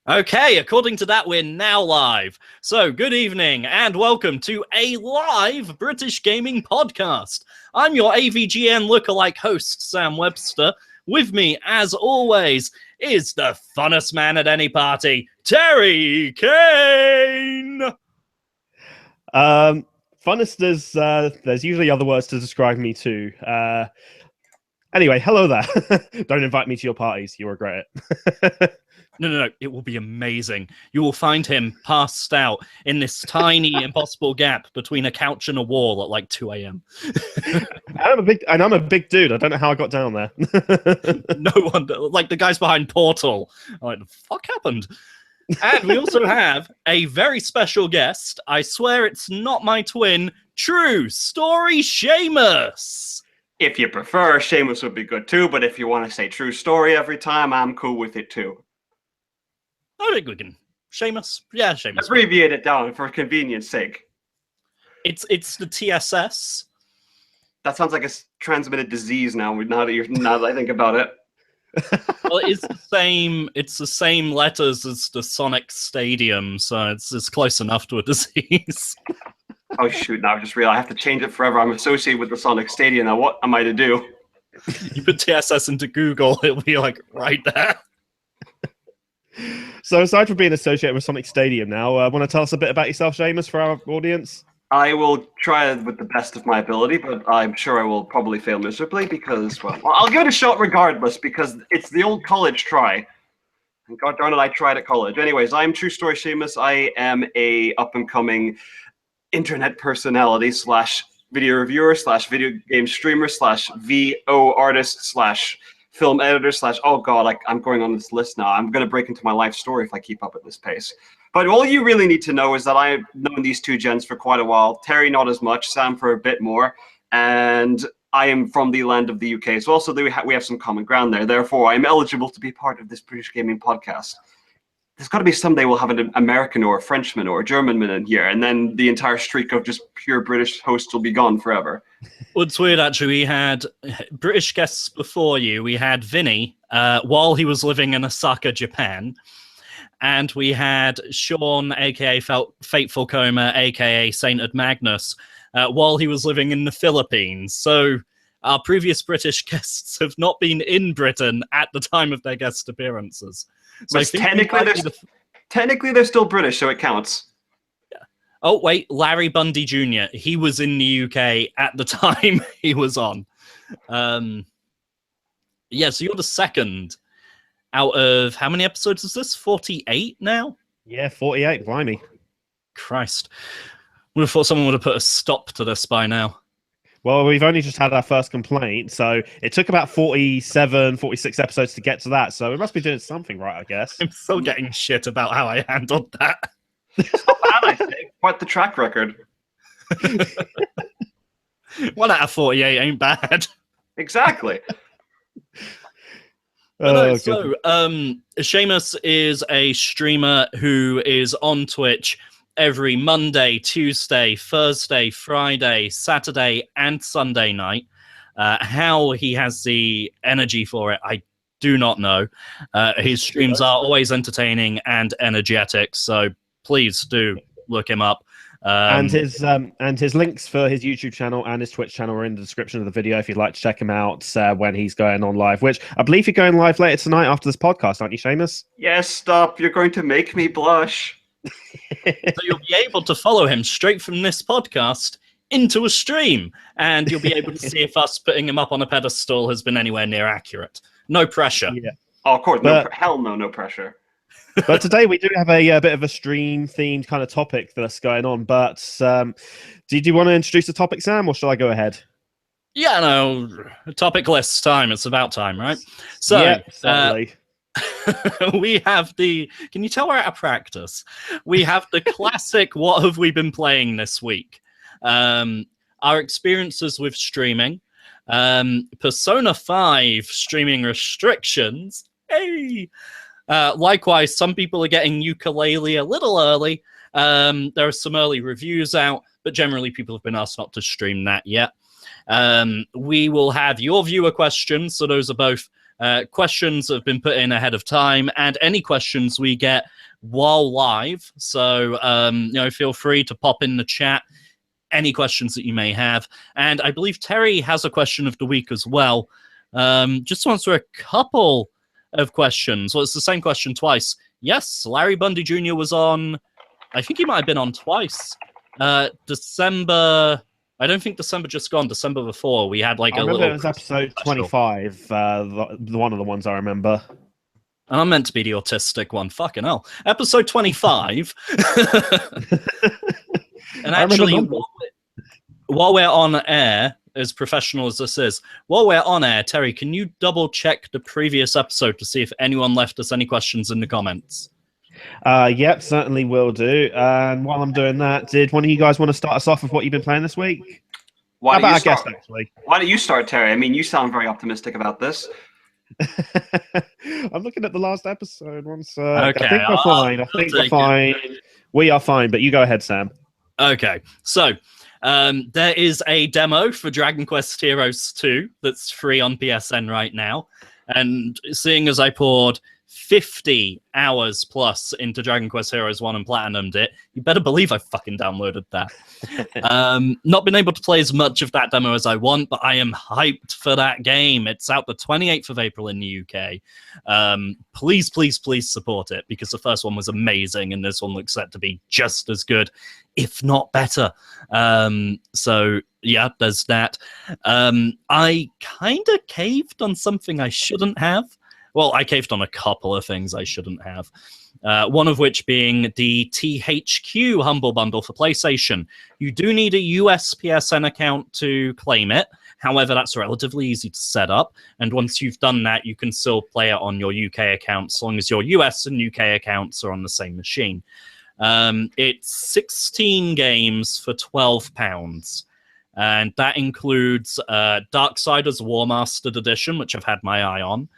Okay, according to that, we're now live. So, good evening and welcome to a live British gaming podcast. I'm your AVGN lookalike host, Sam Webster. With me, as always, is the funnest man at any party, Terry Kane! Funnest, there's usually other words to describe me too. Anyway, hello there. Don't invite me to your parties. You'll regret it. No. It will be amazing. You will find him passed out in this tiny, impossible gap between a couch and a wall at like 2 a.m. I'm a big dude. I don't know how I got down there. No wonder. Like the guys behind Portal. I'm like, the fuck happened? And we also have a very special guest. I swear it's not my twin, TrueStorySeamus. If you prefer, Seamus would be good too, but if you want to say true story every time, I'm cool with it too. I think we can. Seamus? Yeah, Seamus. Abbreviate it down for convenience sake. It's the TSS. That sounds like a transmitted disease now that I think about it. Well, it's the same letters as the Sonic Stadium, so it's close enough to a disease. Oh shoot, now I just realized I have to change it forever. I'm associated with the Sonic Stadium now. What am I to do? You put TSS into Google, it'll be like right there. So aside from being associated with Sonic Stadium now, want to tell us a bit about yourself, Seamus, for our audience? I will try it with the best of my ability, but I'm sure I will probably fail miserably because, well, I'll give it a shot regardless because it's the old college try. And god darn it, I tried at college. Anyways, I'm TrueStorySeamus. I am a up-and-coming internet personality / video reviewer / video game streamer / VO artist / film editor / oh god, I'm going on this list now. I'm going to break into my life story if I keep up at this pace. But all you really need to know is that I've known these two gents for quite a while. Terry not as much, Sam for a bit more, and I am from the land of the UK as well, so we have some common ground there. Therefore, I'm eligible to be part of this British gaming podcast. There's got to be someday we'll have an American or a Frenchman or a Germanman in here, and then the entire streak of just pure British hosts will be gone forever. Well, it's weird, actually. We had British guests before you. We had Vinny while he was living in Osaka, Japan. And we had Sean, a.k.a. Fateful Coma, a.k.a. Sainted Magnus, while he was living in the Philippines. So our previous British guests have not been in Britain at the time of their guest appearances. So technically they're still British, so it counts. Yeah. Oh, wait, Larry Bundy Jr., he was in the UK at the time he was on. Yeah, so you're the second out of, how many episodes is this? 48 now? Yeah, 48, blimey. Christ. Would have thought someone would have put a stop to this by now. Well, we've only just had our first complaint, so it took about 47, 46 episodes to get to that, so we must be doing something right, I guess. I'm still getting shit about how I handled that. It's not bad, I think. Quite the track record. 1 out of 48 ain't bad. Exactly. Seamus is a streamer who is on Twitch every Monday, Tuesday, Thursday, Friday, Saturday, and Sunday night. How he has the energy for it, I do not know. His streams are always entertaining and energetic, so please do look him up. And his links for his YouTube channel and his Twitch channel are in the description of the video if you'd like to check him out when he's going on live, which I believe you're going live later tonight after this podcast, aren't you, Seamus? Yes, stop. You're going to make me blush. So you'll be able to follow him straight from this podcast into a stream, and you'll be able to see if us putting him up on a pedestal has been anywhere near accurate. No pressure. Yeah. Oh, of course. Hell no, no pressure. But today we do have a bit of a stream-themed kind of topic that's going on. But do you want to introduce the topic, Sam, or shall I go ahead? Yeah, no. Topic list time. It's about time, right? So, yeah, certainly. We have the... Can you tell we're out of practice? We have the classic what have we been playing this week? Our experiences with streaming. Persona 5 streaming restrictions. Hey! Likewise, some people are getting Yooka-Laylee a little early. There are some early reviews out, but generally people have been asked not to stream that yet. We will have your viewer questions, so those are both questions have been put in ahead of time, and any questions we get while live. So, feel free to pop in the chat any questions that you may have. And I believe Terry has a question of the week as well. Just to answer a couple of questions. Well, it's the same question twice. Yes, Larry Bundy Jr. was on. I think he might have been on twice. December. I don't think December just gone. December before, we had like I a remember little. it was episode 25. The one of the ones I remember. And I'm meant to be the autistic one. Fucking hell. Episode 25. And actually, while we're on air, as professional as this is, while we're on air, Terry, can you double check the previous episode to see if anyone left us any questions in the comments? Yep, certainly will do. And while I'm doing that, did one of you guys want to start us off with what you've been playing this week? Why don't you start, Terry? I mean, you sound very optimistic about this. I'm looking at the last episode. Okay, I think we're fine. I think we're fine. We are fine, but you go ahead, Sam. Okay, so there is a demo for Dragon Quest Heroes 2 that's free on PSN right now. And seeing as I poured 50 hours plus into Dragon Quest Heroes 1 and platinumed it, you better believe I fucking downloaded that. Not been able to play as much of that demo as I want, but I am hyped for that game. It's out the 28th of April in the UK. Please, please, please support it, because the first one was amazing and this one looks set to be just as good, if not better. So yeah, there's that. I kind of caved on something I shouldn't have. Well, I caved on a couple of things I shouldn't have. One of which being the THQ Humble Bundle for PlayStation. You do need a US PSN account to claim it. However, that's relatively easy to set up. And once you've done that, you can still play it on your UK account, as long as your US and UK accounts are on the same machine. It's 16 games for £12. And that includes Darksiders War Mastered Edition, which I've had my eye on.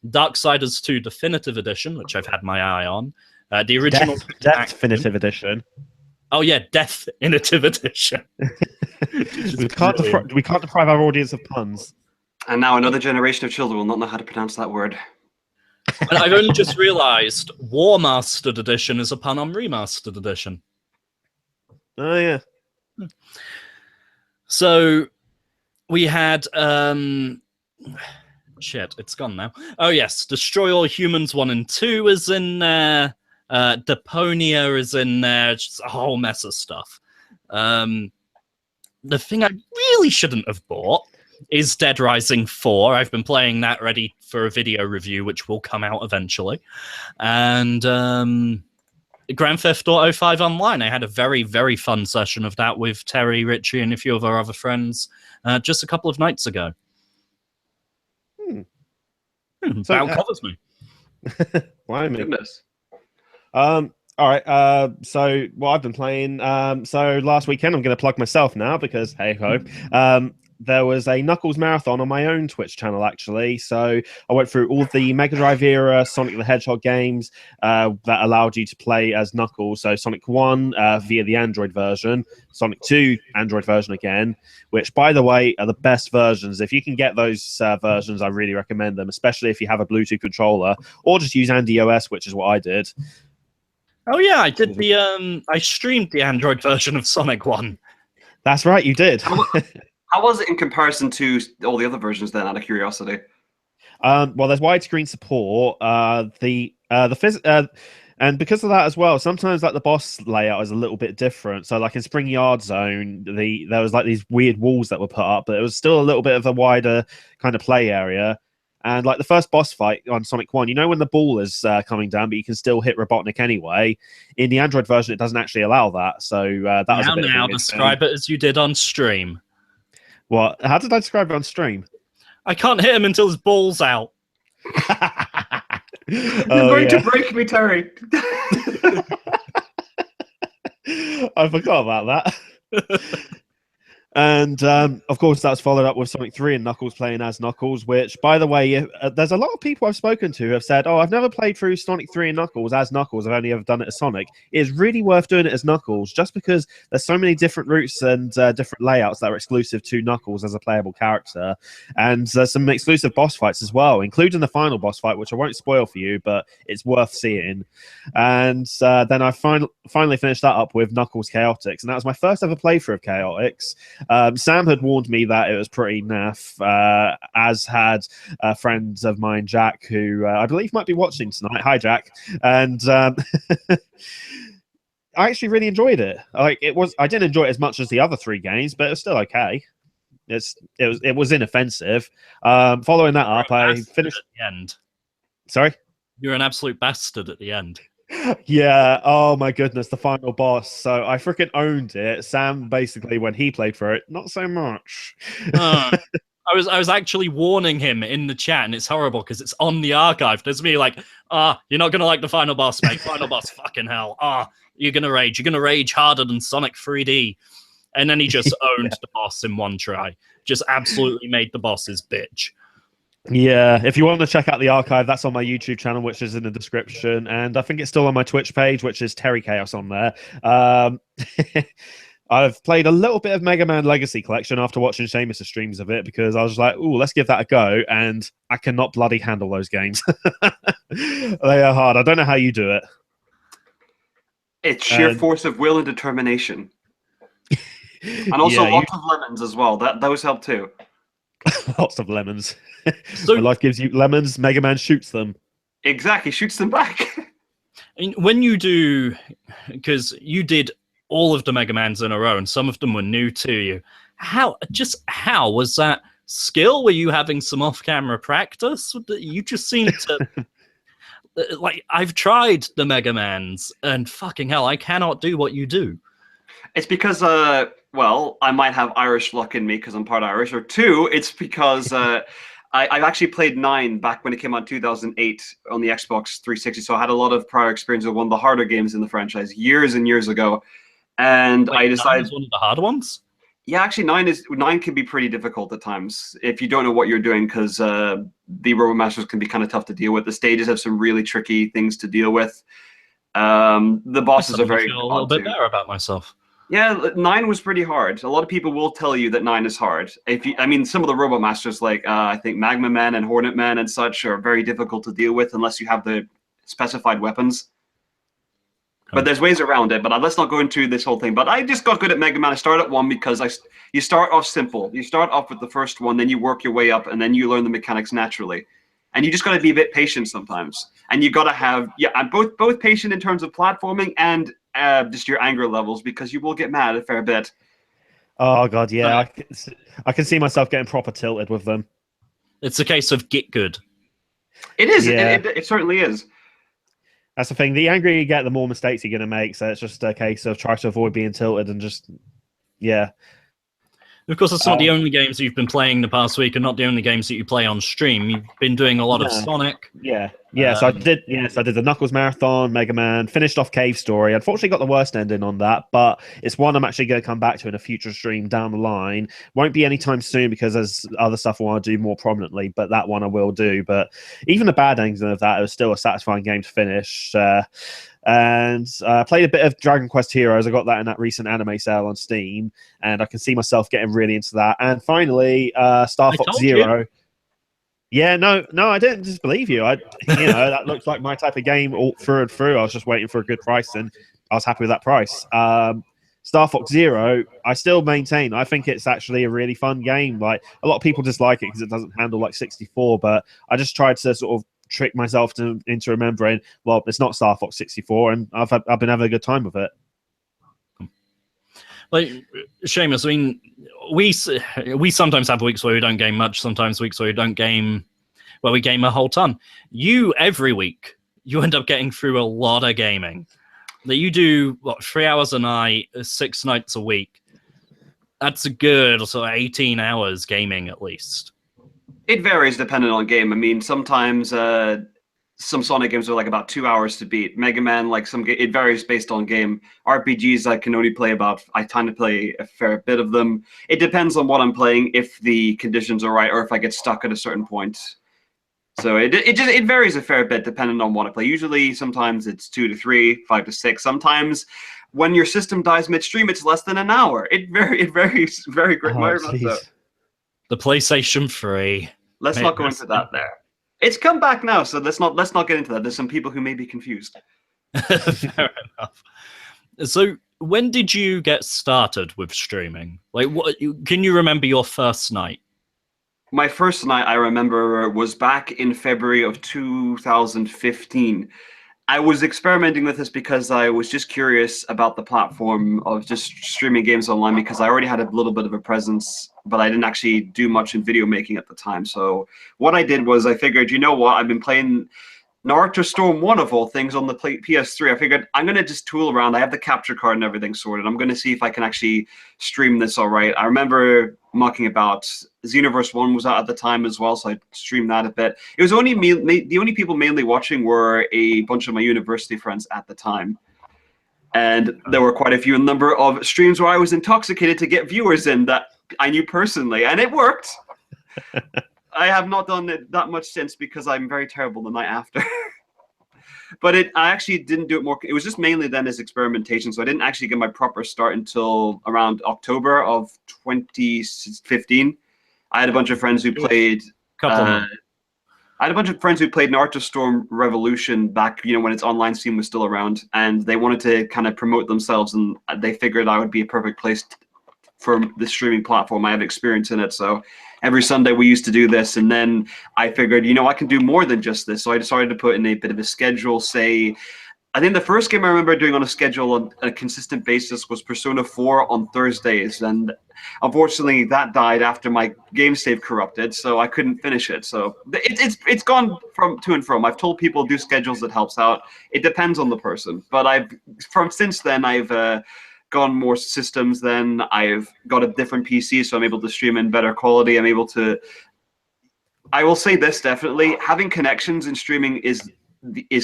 Darksiders 2 Definitive Edition, which I've had my eye on. The original Definitive Edition. Oh yeah, Definitive Edition. we can't deprive our audience of puns. And now another generation of children will not know how to pronounce that word. And I've only just realised War Mastered Edition is a pun on Remastered Edition. Oh yeah. So we had shit, it's gone now. Oh yes, Destroy All Humans 1 and 2 is in there. Deponia is in there. Just a whole mess of stuff. The thing I really shouldn't have bought is Dead Rising 4. I've been playing that, ready for a video review, which will come out eventually. And Grand Theft Auto 5 Online. I had a very, very fun session of that with Terry, Richie, and a few of our other friends just a couple of nights ago. So, that covers me. Why me? Goodness. All right. So what I've been playing. So last weekend, I'm going to plug myself now because hey ho. There was a Knuckles marathon on my own Twitch channel, actually. So I went through all the Mega Drive era Sonic the Hedgehog games that allowed you to play as Knuckles. So Sonic 1 via the Android version, Sonic 2 Android version again, which, by the way, are the best versions. If you can get those versions, I really recommend them, especially if you have a Bluetooth controller, or just use Andy OS, which is what I did. Oh yeah, I did the I streamed the Android version of Sonic 1. That's right, you did. How was it in comparison to all the other versions then, out of curiosity? Well, there's widescreen support. And because of that as well, sometimes like the boss layout is a little bit different. So like in Spring Yard Zone, there was like these weird walls that were put up, but it was still a little bit of a wider kind of play area. And like the first boss fight on Sonic 1, you know when the ball is coming down, but you can still hit Robotnik anyway. In the Android version, it doesn't actually allow that. So that was a bit now describe it as you did on stream. What? How did I describe it on stream? I can't hit him until his ball's out. You're going to break me, Terry. I forgot about that. And of course, that's followed up with Sonic 3 and Knuckles playing as Knuckles, which, by the way, there's a lot of people I've spoken to who have said, oh, I've never played through Sonic 3 and Knuckles as Knuckles. I've only ever done it as Sonic. It is really worth doing it as Knuckles just because there's so many different routes and different layouts that are exclusive to Knuckles as a playable character. And there's some exclusive boss fights as well, including the final boss fight, which I won't spoil for you, but it's worth seeing. And then I finally finished that up with Knuckles Chaotix. And that was my first ever playthrough of Chaotix. Sam had warned me that it was pretty naff, as had friends of mine, Jack, who I believe might be watching tonight. Hi, Jack. And I actually really enjoyed it. I didn't enjoy it as much as the other 3 games, but it was still okay. It was inoffensive. Following that up, I finished at the end. Sorry? You're an absolute bastard at the end. Yeah, oh my goodness, the final boss. So I freaking owned it. Sam, basically, when he played for it, not so much. I was actually warning him in the chat, and it's horrible because it's on the archive. There's me like, you're not gonna like the final boss, mate. Final boss, fucking hell. You're gonna rage. You're gonna rage harder than Sonic 3D. And then he just owned the boss in one try. Just absolutely made the boss his bitch. Yeah, if you want to check out the archive, that's on my YouTube channel, which is in the description, and I think it's still on my Twitch page, which is t.chaos on there. I've played a little bit of Mega Man Legacy Collection after watching Seamus' streams of it because I was like, "Ooh, let's give that a go," and I cannot bloody handle those games. They are hard. I don't know how you do it. It's sheer force of will and determination, and also lots of lemons as well. Those help too. Lots of lemons. So, when life gives you lemons, Mega Man shoots them. Exactly, shoots them back. When you do, because you did all of the Mega Mans in a row, and some of them were new to you. How was that skill? Were you having some off-camera practice? You just seem to like. I've tried the Mega Mans, and fucking hell, I cannot do what you do. It's because, well, I might have Irish luck in me because I'm part Irish, or 2, it's because I've actually played 9 back when it came out in 2008 on the Xbox 360, so I had a lot of prior experience with one of the harder games in the franchise years and years ago, and I decided... 9 is one of the hard ones? Yeah, actually, 9 can be pretty difficult at times if you don't know what you're doing, because the Robot Masters can be kind of tough to deal with. The stages have some really tricky things to deal with. The bosses are very... I feel a little bit better about myself. Yeah, 9 was pretty hard. A lot of people will tell you that 9 is hard. I mean, some of the Robot Masters, like I think Magma Man and Hornet Man and such, are very difficult to deal with unless you have the specified weapons. But there's ways around it. But let's not go into this whole thing. But I just got good at Mega Man. I started at 1 because you start off simple. You start off with the first one, then you work your way up, and then you learn the mechanics naturally. And you just got to be a bit patient sometimes. And you got to have both patient in terms of platforming and just your anger levels, because you will get mad a fair bit. Oh god, yeah, I can see myself getting proper tilted with them. It's a case of get good. It is. Yeah. It certainly is. That's the thing. The angrier you get, the more mistakes you're going to make. So it's just a case of trying to avoid being tilted and just, yeah. Of course, that's not the only games you've been playing the past week, and not the only games that you play on stream. You've been doing a lot of Sonic. Yeah. So I did. Yes, I did the Knuckles Marathon, Mega Man, finished off Cave Story. Unfortunately, got the worst ending on that, but it's one I'm actually going to come back to in a future stream down the line. Won't be anytime soon because there's other stuff I want to do more prominently, but that one I will do. But even the bad ending of that, it was still a satisfying game to finish. And I played a bit of Dragon Quest Heroes. I got that in that recent anime sale on Steam, and I can see myself getting really into that. And finally, Star Fox Zero. You. Yeah, no, I didn't disbelieve you. That looks like my type of game all through and through. I was just waiting for a good price, and I was happy with that price. Star Fox Zero, I still maintain. I think it's actually a really fun game. Like, a lot of people dislike it because it doesn't handle like 64, but I just tried to sort of trick myself into remembering, well, it's not Star Fox 64, and I've been having a good time with it. Like, Seamus, I mean, we sometimes have weeks where we don't game much, sometimes weeks where we don't game, where we game a whole ton. You, every week, you end up getting through a lot of gaming. That you do, 3 hours a night, 6 nights a week. That's a good sort of 18 hours gaming, at least. It varies depending on game. I mean, sometimes some Sonic games are like about 2 hours to beat. Mega Man, like it varies based on game. RPGs, I can only play I tend to play a fair bit of them. It depends on what I'm playing, if the conditions are right, or if I get stuck at a certain point. So it varies a fair bit depending on what I play. Usually, sometimes it's 2 to 3, 5 to 6. Sometimes, when your system dies midstream, it's less than an hour. It varies very great. Oh, So. jeez. The PlayStation 3. Let's not go into that there. It's come back now, so let's not get into that. There's some people who may be confused. Fair enough. So, when did you get started with streaming? Like, what? Can you remember your first night? My first night, I remember, was back in February of 2015. I was experimenting with this because I was just curious about the platform of just streaming games online, because I already had a little bit of a presence, but I didn't actually do much in video making at the time. So what I did was I figured, you know what, I've been playing Naruto Storm 1 of all things on the PS3. I figured I'm going to just tool around. I have the capture card and everything sorted. I'm going to see if I can actually stream this all right. I remember mucking about. Xenoverse 1 was out at the time as well, so I streamed that a bit. It was only the only people mainly watching were a bunch of my university friends at the time. And there were quite a few number of streams where I was intoxicated to get viewers in that I knew personally, and it worked. I have not done it that much since because I'm very terrible the night after. But I actually didn't do it more. It was just mainly then as experimentation. So I didn't actually get my proper start until around October of 2015. I had a bunch of friends who played. I had a bunch of friends who played Naruto Storm Revolution back, when its online scene was still around, and they wanted to kind of promote themselves, and they figured I would be a perfect place for the streaming platform. I have experience in it, so every Sunday we used to do this, and then I figured, I can do more than just this. So I decided to put in a bit of a schedule. Say, I think the first game I remember doing on a schedule on a consistent basis was Persona 4 on Thursdays, and unfortunately that died after my game save corrupted, so I couldn't finish it. So it's gone from to and from. I've told people do schedules, that helps out. It depends on the person, but since then I've gone more systems. Then I've got a different PC, so I'm able to stream in better quality. I will say this, definitely having connections in streaming is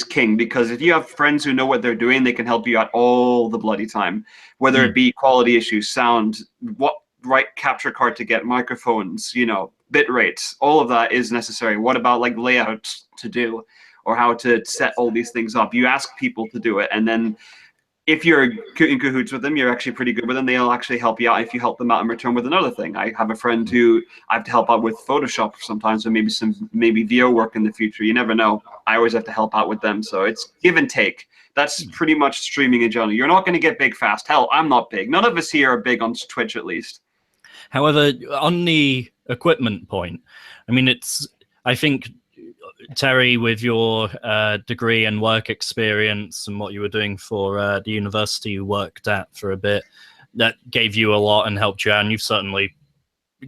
king, because if you have friends who know what they're doing, they can help you out all the bloody time, whether it be quality issues, sound, what right capture card to get, microphones, bit rates, all of that is necessary. What about like layouts to do, or how to set all these things up? You ask people to do it, and then if you're in cahoots with them, you're actually pretty good with them. They'll actually help you out if you help them out in return with another thing. I have a friend who I have to help out with Photoshop sometimes, or maybe VO work in the future. You never know. I always have to help out with them. So it's give and take. That's pretty much streaming in general. You're not going to get big fast. Hell, I'm not big. None of us here are big on Twitch, at least. However, on the equipment point, I think, Terry, with your degree and work experience and what you were doing for the university you worked at for a bit, that gave you a lot and helped you out, and you've certainly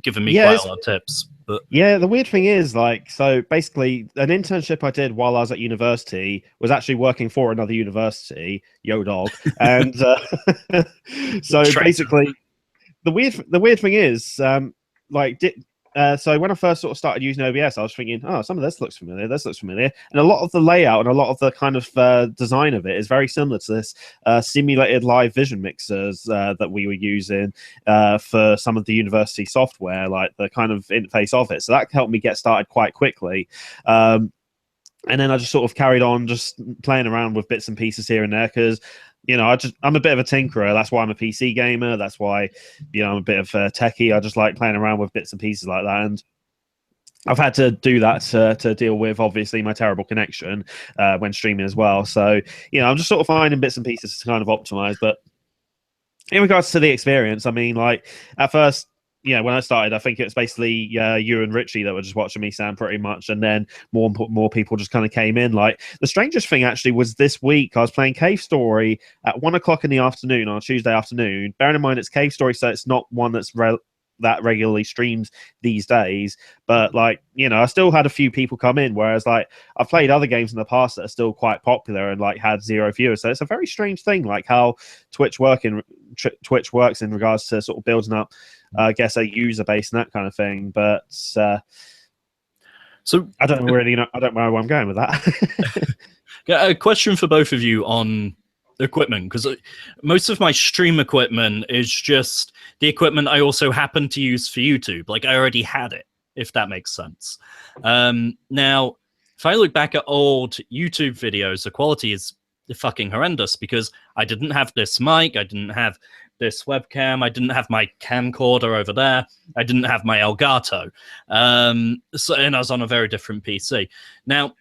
given me quite a lot of tips. But yeah, the weird thing is, so basically an internship I did while I was at university was actually working for another university, yo dog. And so basically the weird thing is, so when I first sort of started using OBS, I was thinking, oh, some of this looks familiar, and a lot of the layout and a lot of the kind of design of it is very similar to this simulated live vision mixers that we were using for some of the university software, like the kind of interface of it. So that helped me get started quite quickly. And then I just sort of carried on just playing around with bits and pieces here and there, because I'm a bit of a tinkerer. That's why I'm a PC gamer. That's why, I'm a bit of a techie. I just like playing around with bits and pieces like that. And I've had to do that to deal with, obviously, my terrible connection when streaming as well. So, I'm just sort of finding bits and pieces to kind of optimize. But in regards to the experience, at first, when I started, I think it was basically you and Richie that were just watching me, Sam, pretty much, and then more people just kind of came in. Like, the strangest thing actually was this week I was playing Cave Story at 1 o'clock in the afternoon on a Tuesday afternoon. Bearing in mind it's Cave Story, so it's not one that's that regularly streams these days, but I still had a few people come in, whereas I've played other games in the past that are still quite popular and had 0 viewers. So it's a very strange thing, how Twitch works in regards to sort of building up, I guess, a user base and that kind of thing. But So I don't really know. I don't know where I'm going with that. yeah, a question for both of you on equipment, because most of my stream equipment is just the equipment I also happen to use for YouTube. Like I already had it, if that makes sense. Now, if I look back at old YouTube videos, the quality is fucking horrendous because I didn't have this mic, I didn't have this webcam, I didn't have my camcorder over there, I didn't have my Elgato, and I was on a very different PC. Now,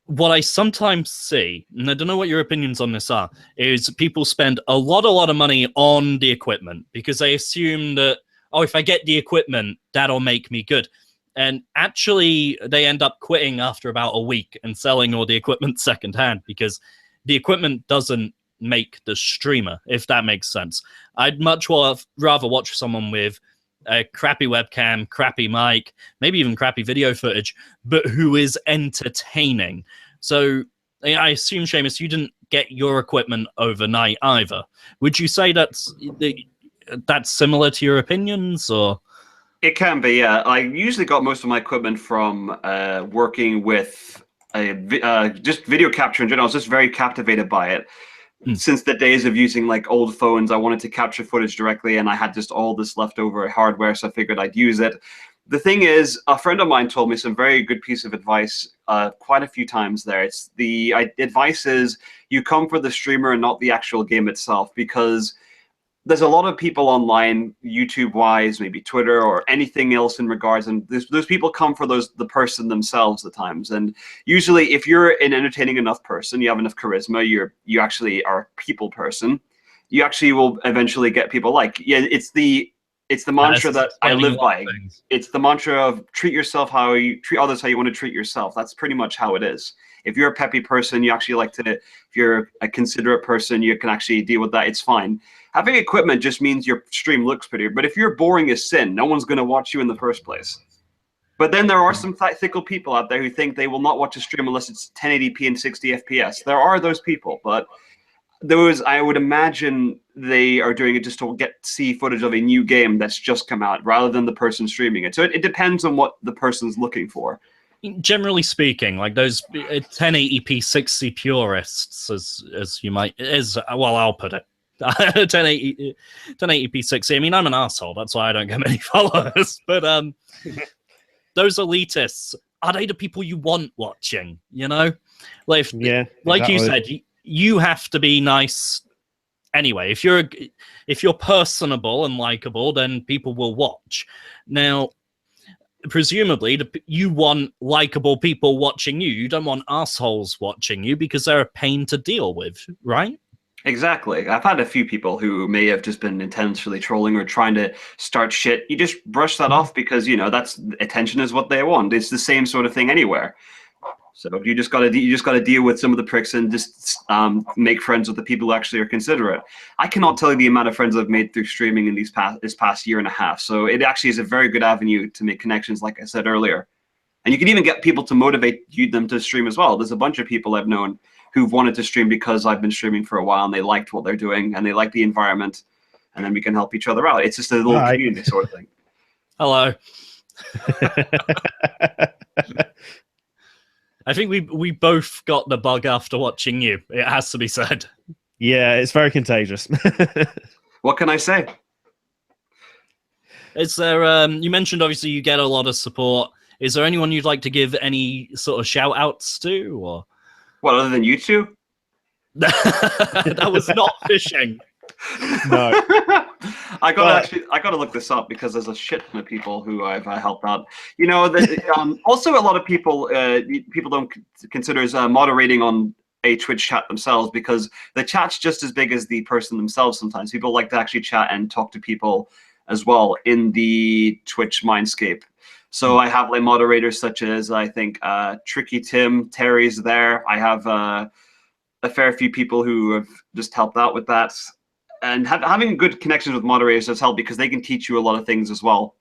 what I sometimes see, and I don't know what your opinions on this are, is people spend a lot of money on the equipment because they assume that, oh, if I get the equipment, that'll make me good. And actually, they end up quitting after about a week and selling all the equipment secondhand because the equipment doesn't make the streamer, if that makes sense. I'd much rather watch someone with a crappy webcam, crappy mic, maybe even crappy video footage, but who is entertaining. So I assume, Seamus, you didn't get your equipment overnight either. Would you say that's similar to your opinions, or? It can be, yeah. I usually got most of my equipment from working with just video capture in general. I was just very captivated by it. Since the days of using like old phones, I wanted to capture footage directly, and I had just all this leftover hardware, so I figured I'd use it. The thing is, a friend of mine told me some very good piece of advice quite a few times there. The advice is you come for the streamer and not the actual game itself, because there's a lot of people online, YouTube-wise, maybe Twitter or anything else in regards, and those people come for the person themselves at times. And usually, if you're an entertaining enough person, you have enough charisma, you actually are a people person, you actually will eventually get people like. Yeah, it's the mantra that I live by. It's the mantra of treat yourself how you treat others, how you want to treat yourself. That's pretty much how it is. If you're a peppy person, you actually like to, if you're a considerate person, you can actually deal with that. It's fine. Having equipment just means your stream looks prettier. But if you're boring as sin, no one's going to watch you in the first place. But then there are some fickle people out there who think they will not watch a stream unless it's 1080p and 60 FPS. There are those people, but those, I would imagine they are doing it just to see footage of a new game that's just come out rather than the person streaming it. So it depends on what the person's looking for. Generally speaking, like those 1080p 60 purists, as you might, well, I'll put it, 1080p 60. I mean, I'm an asshole. That's why I don't get many followers. But those elitists, are they the people you want watching? You know, like yeah, like you said, you have to be nice anyway. If you're personable and likable, then people will watch. Now, presumably, you want likable people watching you. You don't want assholes watching you because they're a pain to deal with, right? Exactly. I've had a few people who may have just been intentionally trolling or trying to start shit. You just brush that off because, you know, that's attention is what they want. It's the same sort of thing anywhere. So you just gotta deal with some of the pricks and just make friends with the people who actually are considerate. I cannot tell you the amount of friends I've made through streaming in this past year and a half. So it actually is a very good avenue to make connections, like I said earlier. And you can even get people to motivate them to stream as well. There's a bunch of people I've known who've wanted to stream because I've been streaming for a while and they liked what they're doing and they like the environment, and then we can help each other out. It's just a little community sort of thing. Hello. I think we both got the bug after watching you. It has to be said. Yeah, it's very contagious. What can I say? Is there? You mentioned obviously you get a lot of support. Is there anyone you'd like to give any sort of shout outs to, or? What, other than you two? That was not fishing. No. I gotta look this up because there's a shit ton of people who I've helped out. You know, also a lot of people don't consider as moderating on a Twitch chat themselves, because the chat's just as big as the person themselves. Sometimes people like to actually chat and talk to people as well in the Twitch mindscape. So I have like moderators such as, I think, Tricky Tim, Terry's there. I have a fair few people who have just helped out with that. And having good connections with moderators does help because they can teach you a lot of things as well.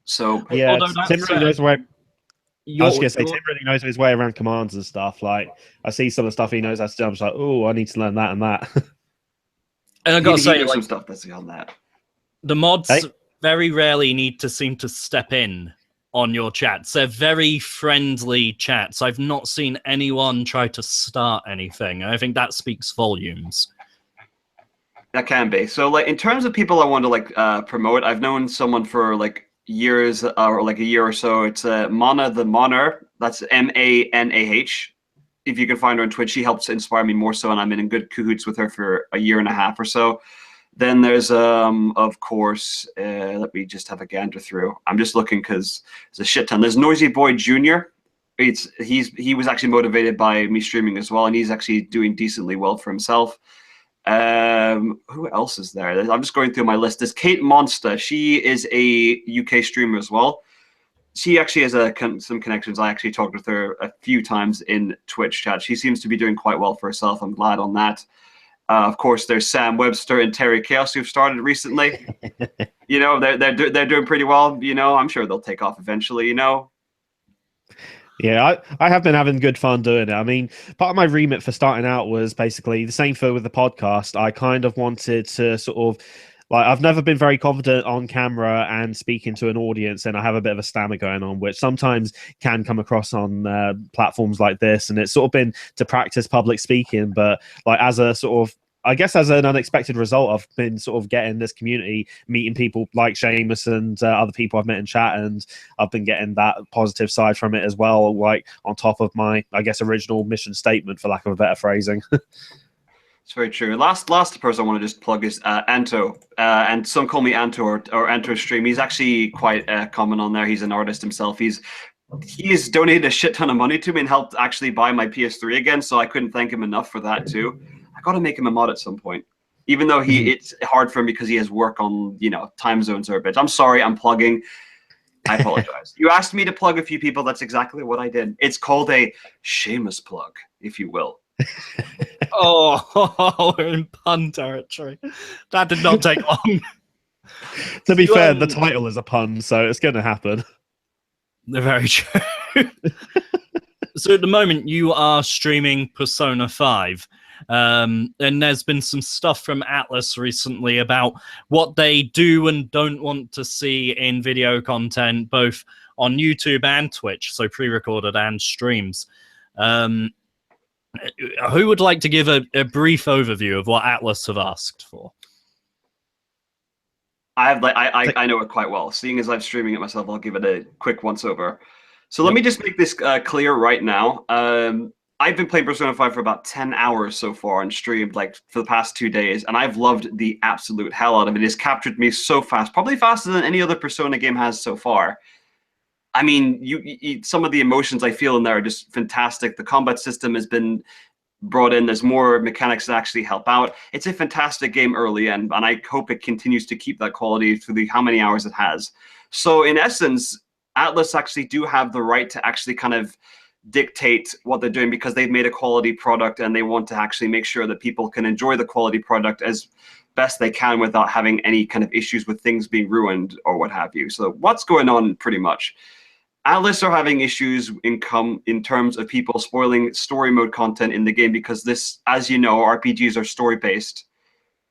So yeah, Tim really knows where. I was going to say, Tim really knows his way around commands and stuff. Like, I see some of the stuff he knows. I'm just like, oh, I need to learn that and that. And I got to say, like, some stuff that's beyond that. The mods very rarely need to seem to step in on your chats. They're very friendly chats. I've not seen anyone try to start anything. I think that speaks volumes. That can be. So, like, in terms of people I want to like promote, I've known someone for like years, or like a year or so. It's Mana the Moner. That's Manah. If you can find her on Twitch, she helps inspire me more so, and I'm in good cahoots with her for a year and a half or so. Then there's, of course, let me just have a gander through. I'm just looking because there's a shit ton. There's Noisy Boy Jr. He was actually motivated by me streaming as well, and he's actually doing decently well for himself. Who else is there? I'm just going through my list. There's Kate Monster. She is a UK streamer as well. She actually has some connections. I actually talked with her a few times in Twitch chat. She seems to be doing quite well for herself. I'm glad on that. Of course, there's Sam Webster and t.chaos who've started recently. You know, they're doing pretty well. You know, I'm sure they'll take off eventually. You know. Yeah, I have been having good fun doing it. I mean, part of my remit for starting out was basically the same for with the podcast. I kind of wanted to sort of, like, I've never been very confident on camera and speaking to an audience, and I have a bit of a stammer going on, which sometimes can come across on platforms like this. And it's sort of been to practice public speaking, but like as a sort of, I guess as an unexpected result, I've been sort of getting this community, meeting people like Seamus and other people I've met in chat, and I've been getting that positive side from it as well, like on top of my, I guess, original mission statement, for lack of a better phrasing. It's very true. Last person I want to just plug is Anto, and some call me Anto or Anto Stream. He's actually quite common on there. He's an artist himself. He's donated a shit ton of money to me and helped actually buy my PS3 again, so I couldn't thank him enough for that too. I got to make him a mod at some point, even though it's hard for him because he has work on, you know, time zones or a bit. I'm sorry, I'm plugging. I apologize. You asked me to plug a few people. That's exactly what I did. It's called a Seamus plug, if you will. Oh, we're in pun territory. That did not take long. To be fair, the title is a pun, so it's going to happen. They're very true. So at the moment, you are streaming Persona 5. And there's been some stuff from Atlus recently about what they do and don't want to see in video content, both on YouTube and Twitch, so pre-recorded and streams. Who would like to give a brief overview of what Atlus have asked for? I know it quite well. Seeing as I'm streaming it myself, I'll give it a quick once-over. So let me just make this clear right now. I've been playing Persona 5 for about 10 hours so far and streamed like for the past 2 days, and I've loved the absolute hell out of it. It's captured me so fast, probably faster than any other Persona game has so far. I mean, you some of the emotions I feel in there are just fantastic. The combat system has been brought in. There's more mechanics that actually help out. It's a fantastic game early, and I hope it continues to keep that quality through the how many hours it has. So in essence, Atlus actually do have the right to actually kind of dictate what they're doing because they've made a quality product and they want to actually make sure that people can enjoy the quality product as best they can without having any kind of issues with things being ruined or what have you. So what's going on pretty much? Atlus are having issues in terms of people spoiling story mode content in the game because this, as you know, RPGs are story-based.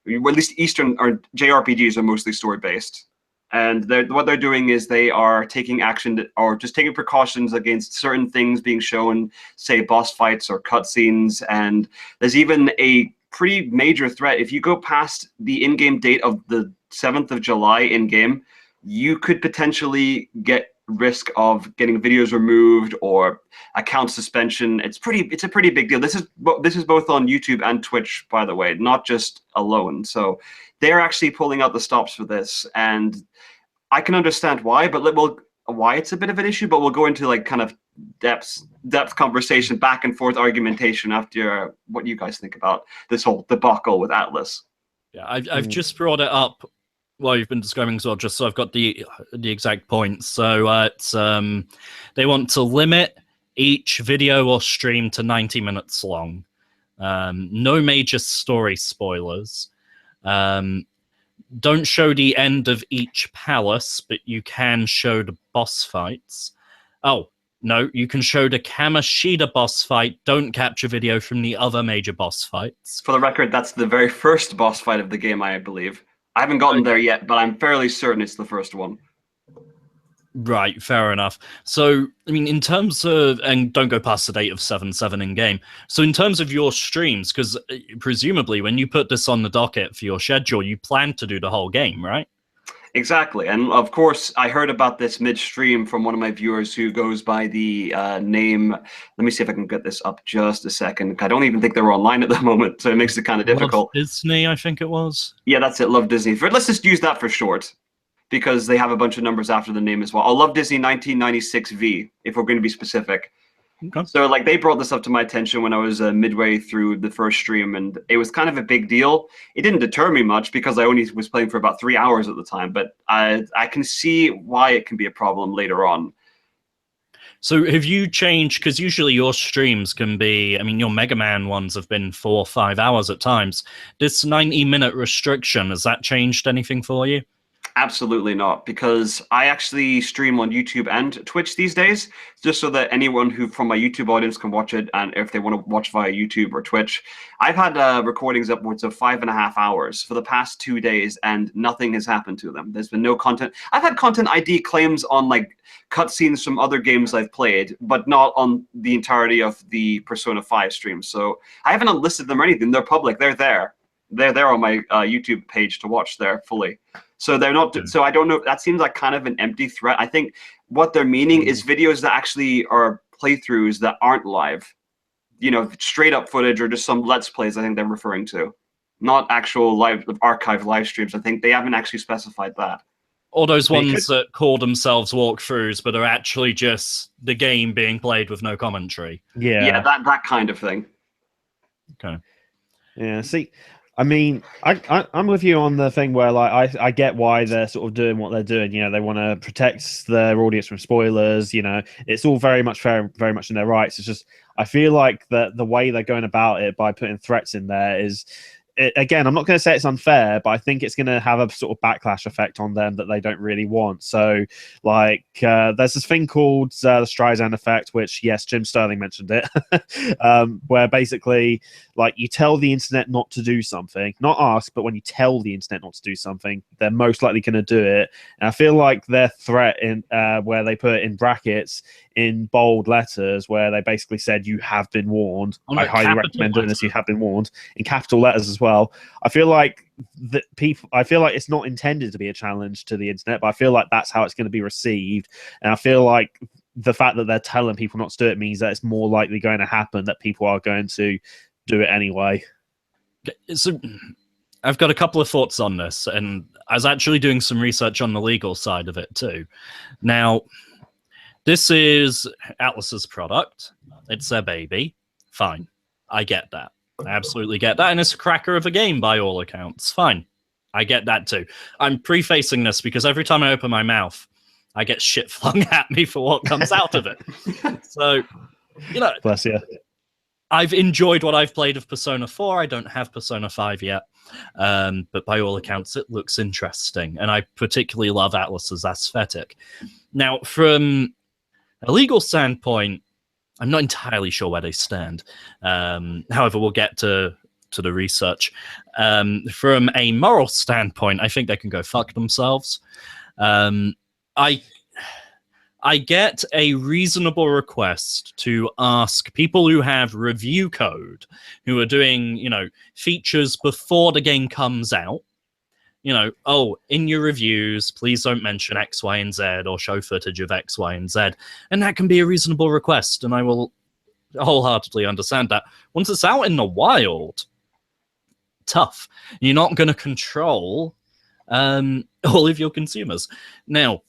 Well, at least Eastern or JRPGs are mostly story-based. And what they're doing is they are taking action or just taking precautions against certain things being shown, say boss fights or cutscenes. And there's even a pretty major threat. If you go past the in-game date of the 7th of July in-game, you could potentially get risk of getting videos removed or account suspension. It's a pretty big deal. This is both on YouTube and Twitch, by the way, not just alone. So they're actually pulling out the stops for this, and I can understand why, but why it's a bit of an issue. But we'll go into like kind of depth conversation, back and forth argumentation after what you guys think about this whole debacle with Atlus. Yeah, I've just brought it up while you've been describing as well, just so I've got the exact points. So they want to limit each video or stream to 90 minutes long. No major story spoilers. Don't show the end of each palace, but you can show the boss fights. Oh, no, you can show the Kamoshida boss fight. Don't capture video from the other major boss fights. For the record, that's the very first boss fight of the game, I believe. I haven't gotten there yet, but I'm fairly certain it's the first one. Right, fair enough. So, I mean, in terms of, and don't go past the date of 7/7 in game. So, in terms of your streams, because presumably when you put this on the docket for your schedule, you plan to do the whole game, right? Exactly. And of course, I heard about this midstream from one of my viewers who goes by the name. Let me see if I can get this up just a second. I don't even think they're online at the moment, so it makes it kind of difficult. Love Disney, I think it was. Yeah, that's it. Love Disney. Let's just use that for short, because they have a bunch of numbers after the name as well. I love Disney 1996V, if we're going to be specific. Okay. So like they brought this up to my attention when I was midway through the first stream, and it was kind of a big deal. It didn't deter me much because I only was playing for about 3 hours at the time, but I can see why it can be a problem later on. So have you changed, because usually your streams can be, I mean, your Mega Man ones have been 4 or 5 hours at times. This 90-minute restriction, has that changed anything for you? Absolutely not, because I actually stream on YouTube and Twitch these days, just so that anyone who from my YouTube audience can watch it, and if they want to watch via YouTube or Twitch. I've had recordings upwards of 5.5 hours for the past 2 days, and nothing has happened to them. There's been no content. I've had content ID claims on like cutscenes from other games I've played, but not on the entirety of the Persona 5 streams. So I haven't unlisted them or anything. They're public. They're there. They're there on my YouTube page to watch there fully. So they're not. So I don't know. That seems like kind of an empty threat. I think what they're meaning is videos that actually are playthroughs that aren't live. You know, straight up footage or just some Let's Plays. I think they're referring to, not actual live archive live streams. I think they haven't actually specified that. Or those ones that call themselves walkthroughs, but are actually just the game being played with no commentary. Yeah, that kind of thing. Okay. Yeah. See, I mean, I'm with you on the thing where like I get why they're sort of doing what they're doing. You know, they want to protect their audience from spoilers. You know, it's all very much fair, very much in their rights. It's just I feel like that the way they're going about it by putting threats in there is. Again, I'm not going to say it's unfair, but I think it's going to have a sort of backlash effect on them that they don't really want. So, like, there's this thing called the Streisand effect, which, yes, Jim Sterling mentioned it, where basically, like, you tell the internet not to do something, not ask, but when you tell the internet not to do something, they're most likely going to do it. And I feel like their threat in where they put it in brackets in bold letters, where they basically said you have been warned. I highly recommend doing this. You have been warned in capital letters as well. I feel like it's not intended to be a challenge to the internet, but I feel like that's how it's going to be received. And I feel like the fact that they're telling people not to do it means that it's more likely going to happen that people are going to do it anyway. So I've got a couple of thoughts on this, and I was actually doing some research on the legal side of it too. Now, this is Atlus's product. It's their baby. Fine. I get that. I absolutely get that. And it's a cracker of a game by all accounts. Fine. I get that too. I'm prefacing this because every time I open my mouth, I get shit flung at me for what comes out of it. So, you know. Bless you. I've enjoyed what I've played of Persona 4. I don't have Persona 5 yet. But by all accounts, it looks interesting. And I particularly love Atlus's aesthetic. Now, from a legal standpoint, I'm not entirely sure where they stand. However, we'll get to the research. From a moral standpoint, I think they can go fuck themselves. I get a reasonable request to ask people who have review code, who are doing, you know, features before the game comes out. You know, oh, in your reviews, please don't mention X, Y, and Z or show footage of X, Y, and Z. And that can be a reasonable request, and I will wholeheartedly understand that. Once it's out in the wild, tough. You're not going to control all of your consumers. Now,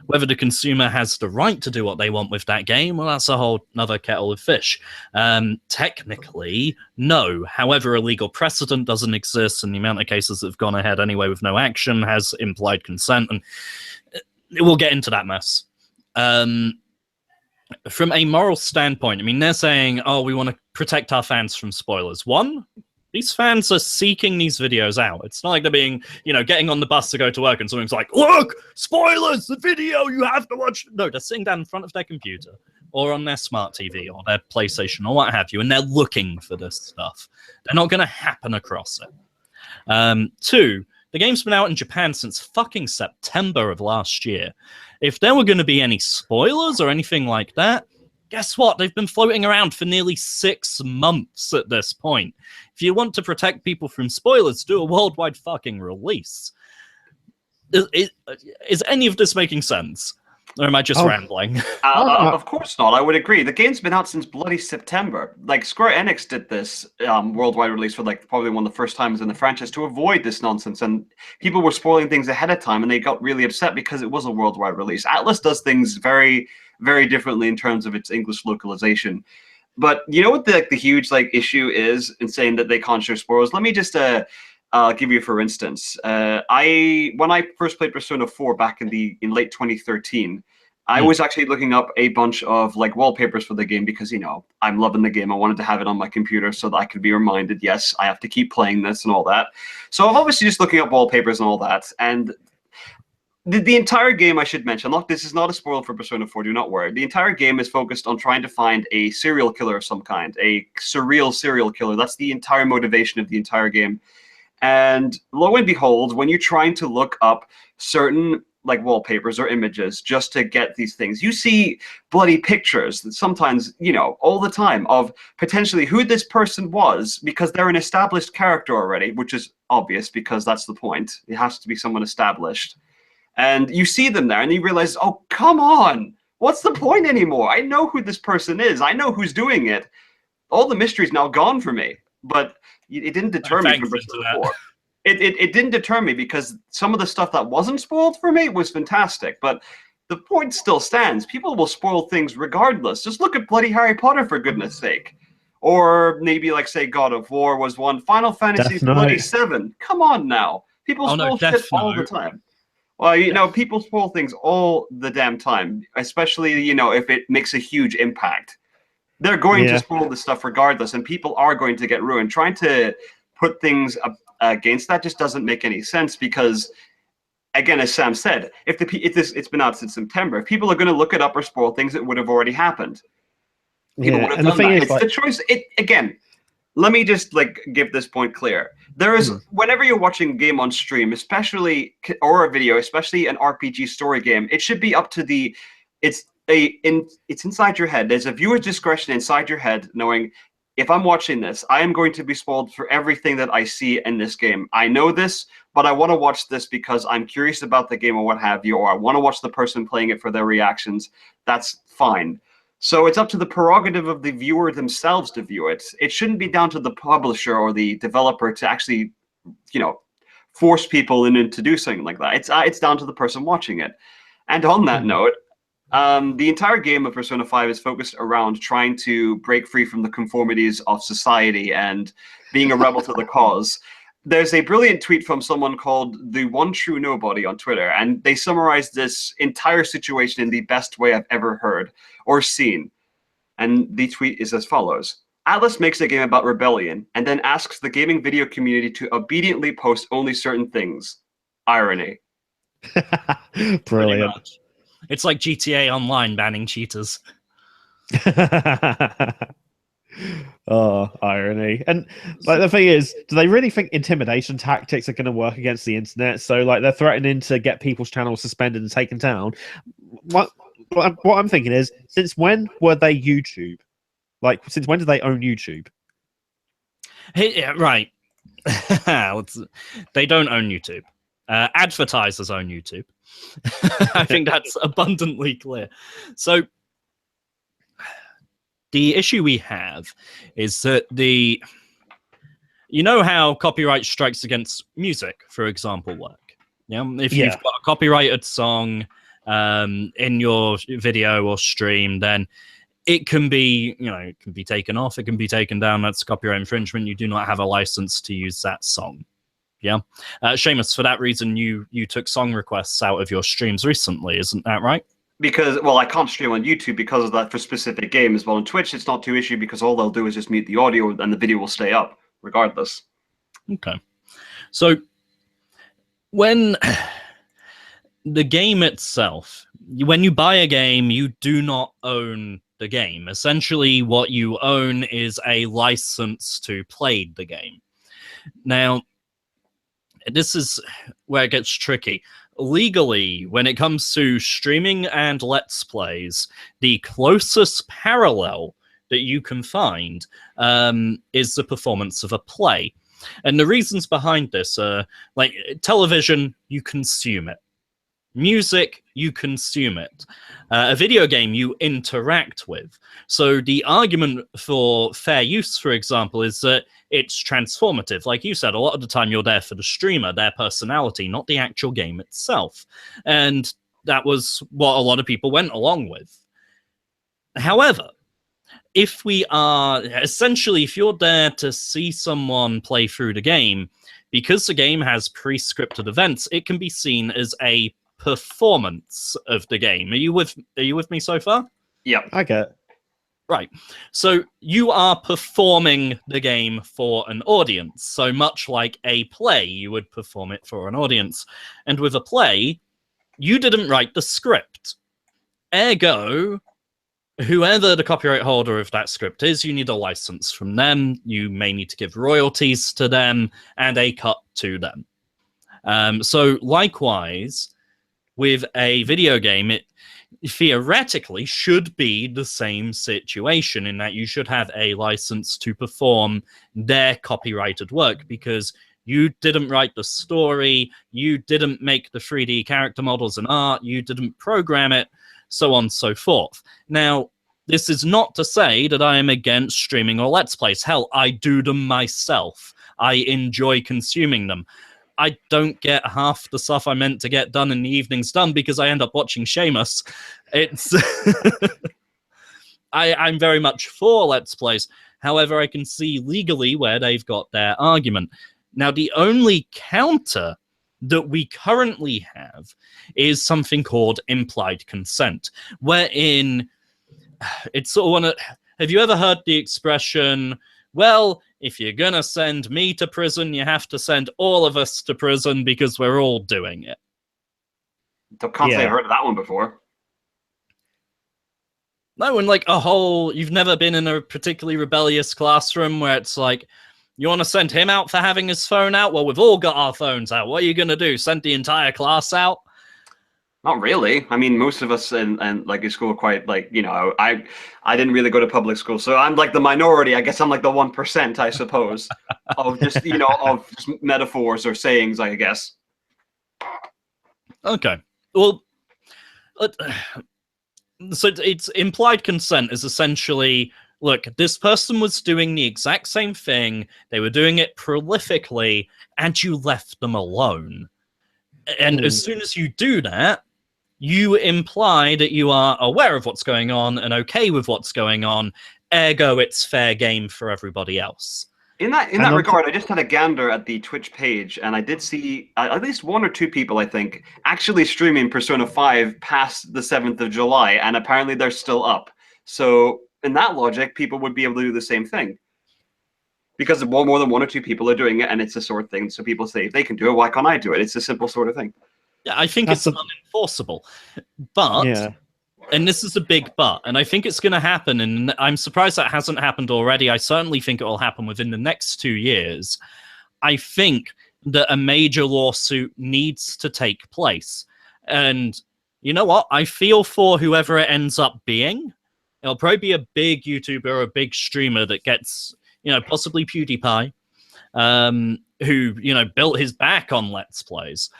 whether the consumer has the right to do what they want with that game, well, that's a whole other kettle of fish. Technically, no. However, a legal precedent doesn't exist, and the amount of cases that have gone ahead anyway with no action has implied consent, and we'll get into that mess. From a moral standpoint, I mean, they're saying, oh, we want to protect our fans from spoilers. One, these fans are seeking these videos out. It's not like they're being, you know, getting on the bus to go to work and someone's like, look, spoilers, the video, you have to watch. No, they're sitting down in front of their computer or on their smart TV or their PlayStation or what have you, and they're looking for this stuff. They're not going to happen across it. Two, The game's been out in Japan since fucking September of last year. If there were going to be any spoilers or anything like that, guess what? They've been floating around for nearly 6 months at this point. If you want to protect people from spoilers, do a worldwide fucking release. Is any of this making sense? Or am I just rambling? Of course not. I would agree. The game's been out since bloody September. Like, Square Enix did this worldwide release for like probably one of the first times in the franchise to avoid this nonsense. And people were spoiling things ahead of time, and they got really upset because it was a worldwide release. Atlus does things very, very differently in terms of its English localization. But you know what the huge issue is in saying that they can't show spoilers? Let me just give you, for instance, when I first played Persona 4 back in late 2013, I was actually looking up a bunch of wallpapers for the game because, you know, I'm loving the game. I wanted to have it on my computer so that I could be reminded, yes, I have to keep playing this and all that. So I'm obviously just looking up wallpapers and all that. And the entire game, I should mention, look, this is not a spoiler for Persona 4, do not worry. The entire game is focused on trying to find a serial killer of some kind, a surreal serial killer. That's the entire motivation of the entire game. And lo and behold, when you're trying to look up certain wallpapers or images just to get these things, you see bloody pictures that sometimes, you know, all the time of potentially who this person was because they're an established character already, which is obvious because that's the point. It has to be someone established. And you see them there and you realize, oh, come on. What's the point anymore? I know who this person is. I know who's doing it. All the mystery's now gone for me. But it didn't deter me from Persona 4. It didn't deter me because some of the stuff that wasn't spoiled for me was fantastic. But the point still stands. People will spoil things regardless. Just look at bloody Harry Potter, for goodness sake. Or maybe, say, God of War was one. Final Fantasy bloody 7. Come on now. People spoil shit all the time. Well, you know, people spoil things all the damn time, especially, you know, if it makes a huge impact. They're going to spoil this stuff regardless, and people are going to get ruined. Trying to put things against that just doesn't make any sense because, again, as Sam said, it's been out since September. If people are going to look it up or spoil things, it would have already happened. People would have done that. It's the choice. Again, let me just give this point clear. There is whenever you're watching a game on stream, especially or a video, especially an RPG story game, it should be up to the it's inside your head. There's a viewer's discretion inside your head, knowing if I'm watching this, I am going to be spoiled for everything that I see in this game. I know this, but I want to watch this because I'm curious about the game or what have you, or I want to watch the person playing it for their reactions. That's fine. So it's up to the prerogative of the viewer themselves to view it. It shouldn't be down to the publisher or the developer to actually, you know, force people into do something like that. It's down to the person watching it. And on that note, the entire game of Persona 5 is focused around trying to break free from the conformities of society and being a rebel to the cause. There's a brilliant tweet from someone called The One True Nobody on Twitter, and they summarized this entire situation in the best way I've ever heard or seen. And the tweet is as follows. Atlus makes a game about rebellion and then asks the gaming video community to obediently post only certain things. Irony. Brilliant. It's like GTA Online banning cheaters. Oh, irony. And the thing is, do they really think intimidation tactics are going to work against the internet? So they're threatening to get people's channels suspended and taken down. What I'm thinking is, since when were they YouTube? Since when did they own YouTube? Hey, right. They don't own YouTube. Advertisers own YouTube. I think that's abundantly clear. So the issue we have is that you know how copyright strikes against music, for example, work. Yeah, if you've got a copyrighted song in your video or stream, then it can be, it can be taken off, it can be taken down. That's copyright infringement. You do not have a license to use that song. Yeah, Seamus, for that reason, you took song requests out of your streams recently, isn't that right? Because, well, I can't stream on YouTube because of that for specific games. Well, on Twitch, it's not too issue because all they'll do is just mute the audio and the video will stay up regardless. Okay. So when the game itself, when you buy a game, you do not own the game. Essentially, what you own is a license to play the game. Now, this is where it gets tricky. Legally, when it comes to streaming and Let's Plays, the closest parallel that you can find is the performance of a play. And the reasons behind this are, like, television, you consume it. Music, you consume it. A video game, you interact with. So the argument for fair use, for example, is that it's transformative. Like you said, a lot of the time you're there for the streamer, their personality, not the actual game itself. And that was what a lot of people went along with. However, if we are essentially, if you're there to see someone play through the game, because the game has pre-scripted events, it can be seen as a performance of the game. Are you with me so far? Yeah, I get it. Right. So you are performing the game for an audience. So much like a play, you would perform it for an audience. And with a play, you didn't write the script. Ergo, whoever the copyright holder of that script is, you need a license from them. You may need to give royalties to them and a cut to them. So likewise, with a video game, it theoretically should be the same situation, in that you should have a license to perform their copyrighted work, because you didn't write the story, you didn't make the 3D character models and art, you didn't program it, so on and so forth. Now, this is not to say that I am against streaming or Let's Plays. Hell, I do them myself. I enjoy consuming them. I don't get half the stuff I meant to get done in the evenings done because I end up watching Seamus. It's I'm very much for Let's Plays. However, I can see legally where they've got their argument. Now, the only counter that we currently have is something called implied consent, wherein it's sort of one of... Have you ever heard the expression, well, if you're gonna send me to prison, you have to send all of us to prison because we're all doing it? Can't say I've heard of that one before. No, and like you've never been in a particularly rebellious classroom where it's like, you want to send him out for having his phone out? Well, we've all got our phones out. What are you gonna do? Send the entire class out? Not really. I mean, most of us in school are quite, like, you know, I didn't really go to public school, so I'm like the minority. I guess I'm like the 1%, I suppose, of just, you know, of just metaphors or sayings, I guess. Okay. Well, so it's implied consent is essentially, look, this person was doing the exact same thing. They were doing it prolifically, and you left them alone. And as soon as you do that, you imply that you are aware of what's going on and okay with what's going on. Ergo, it's fair game for everybody else. In that regard, I just had a gander at the Twitch page, and I did see at least one or two people, I think, actually streaming Persona 5 past the 7th of July, and apparently they're still up. So in that logic, people would be able to do the same thing. Because more than one or two people are doing it, and it's a sort of thing. So people say, if they can do it, why can't I do it? It's a simple sort of thing. Yeah, I think it's unenforceable. But, and this is a big but, and I think it's going to happen, and I'm surprised that hasn't happened already. I certainly think it will happen within the next 2 years. I think that a major lawsuit needs to take place. And you know what? I feel for whoever it ends up being. It'll probably be a big YouTuber or a big streamer that gets... you know, possibly PewDiePie, who, you know, built his back on Let's Plays.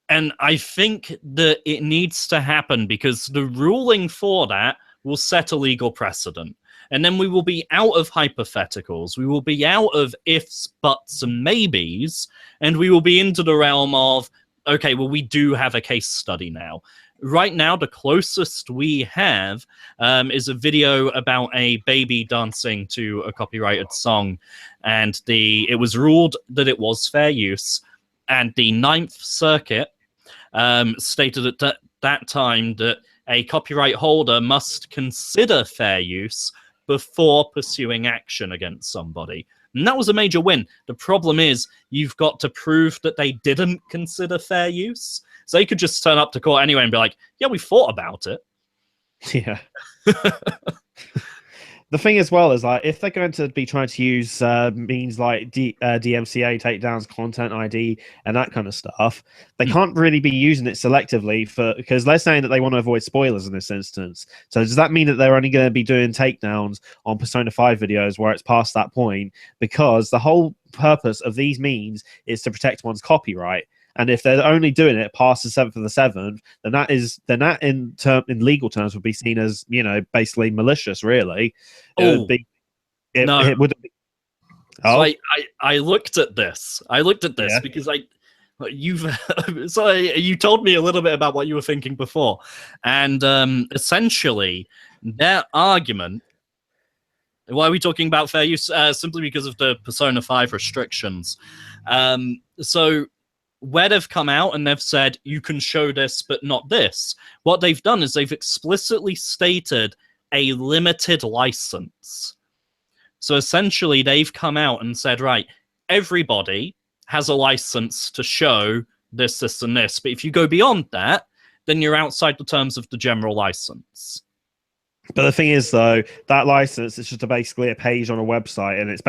And I think that it needs to happen because the ruling for that will set a legal precedent. And then we will be out of hypotheticals. We will be out of ifs, buts, and maybes. And we will be into the realm of, okay, well, we do have a case study now. Right now, the closest we have is a video about a baby dancing to a copyrighted song. And it was ruled that it was fair use. And the Ninth Circuit stated at that time that a copyright holder must consider fair use before pursuing action against somebody. And that was a major win. The problem is you've got to prove that they didn't consider fair use. So they could just turn up to court anyway and be like, yeah, we thought about it. Yeah. The thing as well is like if they're going to be trying to use means like DMCA takedowns, content ID, and that kind of stuff, they can't really be using it selectively because they're saying that they want to avoid spoilers in this instance. So does that mean that they're only going to be doing takedowns on Persona 5 videos where it's past that point? Because the whole purpose of these means is to protect one's copyright. And if they're only doing it past the 7th of the 7th, then that in legal terms would be seen as, you know, basically malicious. Really, it would be. It would be. So I looked at this. Because you told me a little bit about what you were thinking before, and essentially their argument. Why are we talking about fair use? Simply because of the Persona 5 restrictions. So where they've come out and they've said, you can show this, but not this. What they've done is they've explicitly stated a limited license. So essentially, they've come out and said, right, everybody has a license to show this, this, and this. But if you go beyond that, then you're outside the terms of the general license. But the thing is, though, that license is just basically a page on a website, and it's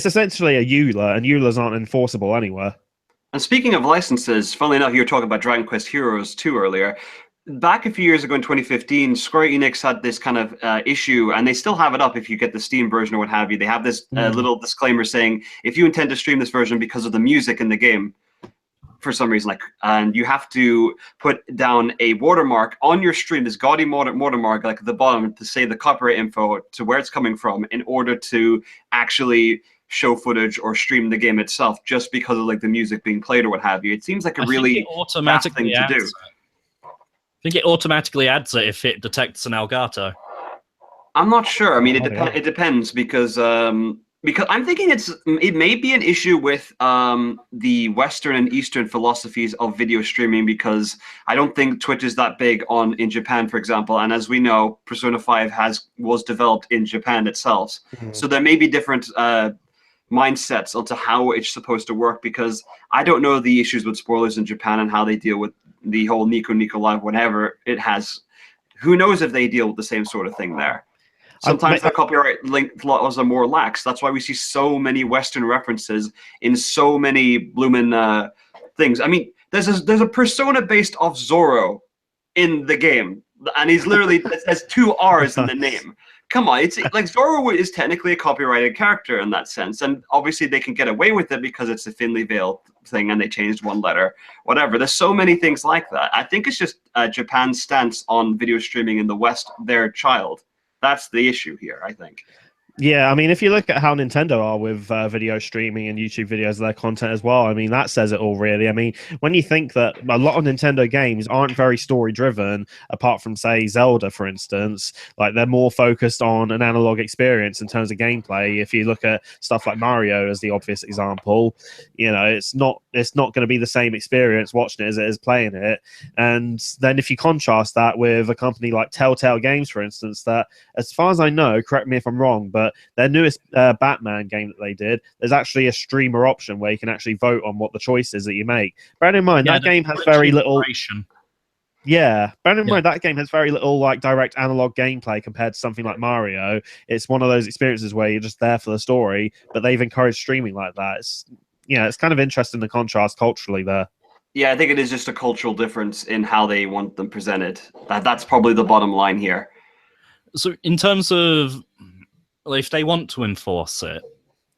essentially a EULA, and EULAs aren't enforceable anywhere. And speaking of licenses, funnily enough, you were talking about Dragon Quest Heroes 2 earlier. Back a few years ago in 2015, Square Enix had this kind of issue, and they still have it up if you get the Steam version or what have you. They have this little disclaimer saying, if you intend to stream this version because of the music in the game, for some reason, and you have to put down a watermark on your stream, this gaudy watermark, like at the bottom, to say the copyright info to where it's coming from, in order to actually show footage or stream the game itself, just because of like the music being played or what have you. It seems like a really bad thing to do. I think it automatically adds it if it detects an Elgato. I'm not sure. I mean, it depends because I'm thinking it may be an issue with the Western and Eastern philosophies of video streaming, because I don't think Twitch is that big in Japan, for example. And as we know, Persona 5 was developed in Japan itself. So there may be different mindsets onto how it's supposed to work, because I don't know the issues with spoilers in Japan and how they deal with the whole Nico Live, whatever it has. Who knows if they deal with the same sort of thing there. Sometimes the copyright laws are more lax. That's why we see so many Western references in so many bloomin' things. I mean, there's a persona based off Zoro in the game, and he's literally it has 2 R's in the name. Come on, it's like Zoro is technically a copyrighted character in that sense, and obviously they can get away with it because it's a thinly veiled thing and they changed 1 letter, whatever. There's so many things like that. I think it's just Japan's stance on video streaming in the West, their child. That's the issue here, I think. Yeah, I mean, if you look at how Nintendo are with video streaming and YouTube videos of their content as well, I mean, that says it all, really. I mean, when you think that a lot of Nintendo games aren't very story-driven, apart from, say, Zelda, for instance, like they're more focused on an analog experience in terms of gameplay. If you look at stuff like Mario as the obvious example, you know, it's not going to be the same experience watching it as it is playing it. And then if you contrast that with a company like Telltale Games, for instance, that, as far as I know, correct me if I'm wrong, but their newest Batman game that they did, there's actually a streamer option where you can actually vote on what the choice is that you make. Bear in mind, that game has very little... Yeah, bear in mind, that game has very little like direct analog gameplay compared to something like Mario. It's one of those experiences where you're just there for the story, but they've encouraged streaming like that. It's kind of interesting, the contrast culturally there. Yeah, I think it is just a cultural difference in how they want them presented. That's probably the bottom line here. So in terms of... if they want to enforce it,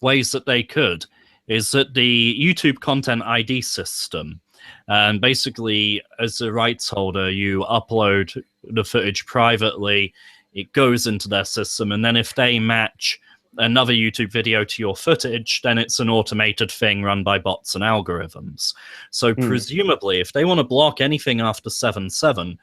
ways that they could is that the YouTube content ID system, and basically as a rights holder, you upload the footage privately, it goes into their system, and then if they match another YouTube video to your footage, then it's an automated thing run by bots and algorithms. So presumably, if they want to block anything after 7.7,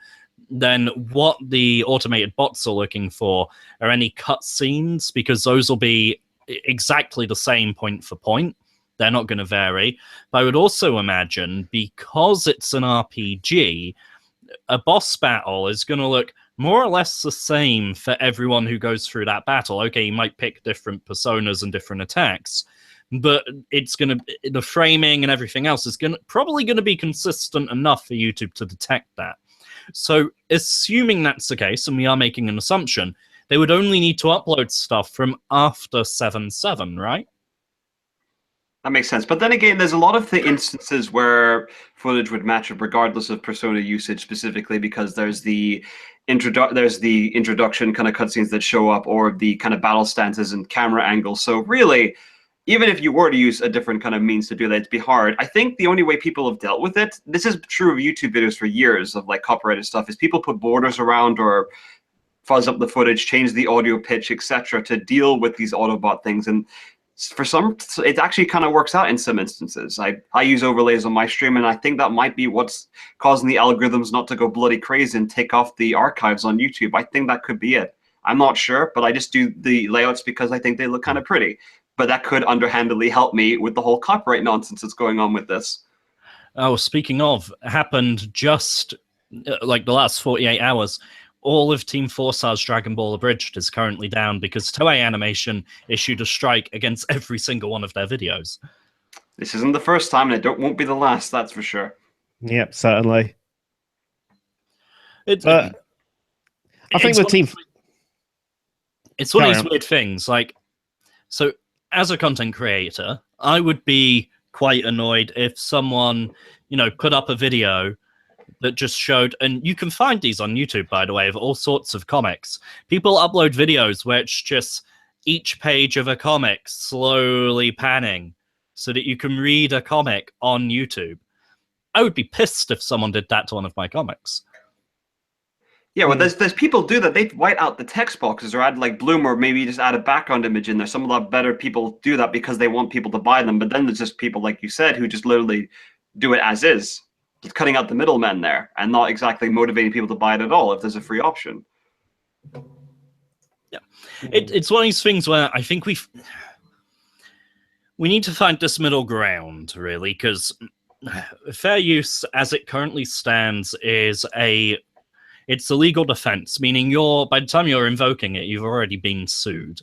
then what the automated bots are looking for are any cutscenes, because those will be exactly the same point for point. They're not going to vary. But I would also imagine, because it's an RPG, a boss battle is going to look more or less the same for everyone who goes through that battle. Okay, you might pick different personas and different attacks, but it's going to, the framing and everything else is probably going to be consistent enough for YouTube to detect that. So assuming that's the case, and we are making an assumption, they would only need to upload stuff from after 7.7, right? That makes sense. But then again, there's a lot of the instances where footage would match up regardless of persona usage specifically, because there's the introduction kind of cutscenes that show up, or the kind of battle stances and camera angles. So really, even if you were to use a different kind of means to do that, it'd be hard. I think the only way people have dealt with it, this is true of YouTube videos for years of like copyrighted stuff, is people put borders around or fuzz up the footage, change the audio pitch, etc., to deal with these Autobot things. And for some, it actually kind of works out in some instances. I use overlays on my stream, and I think that might be what's causing the algorithms not to go bloody crazy and take off the archives on YouTube. I think that could be it. I'm not sure, but I just do the layouts because I think they look kind of pretty. But that could underhandedly help me with the whole copyright nonsense that's going on with this. Oh, speaking of, happened just like the last 48 hours. All of Team Forsar's Dragon Ball Abridged is currently down because Toei Animation issued a strike against every single one of their videos. This isn't the first time, and it won't be the last, that's for sure. Yep, certainly. I think with Team... It's one of these weird things. Like, so as a content creator, I would be quite annoyed if someone, put up a video that just showed, and you can find these on YouTube, by the way, of all sorts of comics. People upload videos where it's just each page of a comic slowly panning so that you can read a comic on YouTube. I would be pissed if someone did that to one of my comics. Yeah, well, there's people do that. They white out the text boxes or add like bloom, or maybe just add a background image in there. Some of the better people do that because they want people to buy them. But then there's just people, like you said, who just literally do it as is, just cutting out the middlemen there and not exactly motivating people to buy it at all if there's a free option. Yeah, it's one of these things where I think we need to find this middle ground, really, because fair use, as it currently stands, is it's a legal defense, meaning by the time you're invoking it, you've already been sued.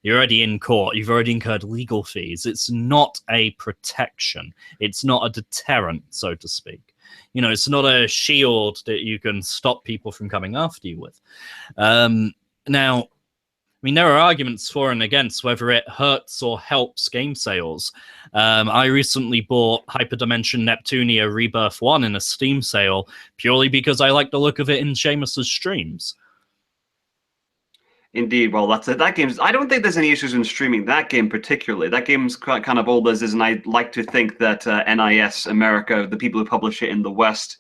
You're already in court. You've already incurred legal fees. It's not a protection. It's not a deterrent, so to speak. It's not a shield that you can stop people from coming after you with. Now, there are arguments for and against whether it hurts or helps game sales. I recently bought Hyperdimension Neptunia Rebirth 1 in a Steam sale purely because I like the look of it in Seamus's streams. Indeed. Well, that's it. That game's... I don't think there's any issues in streaming that game particularly. That game's kind of old as is, and I like to think that NIS America, the people who publish it in the West,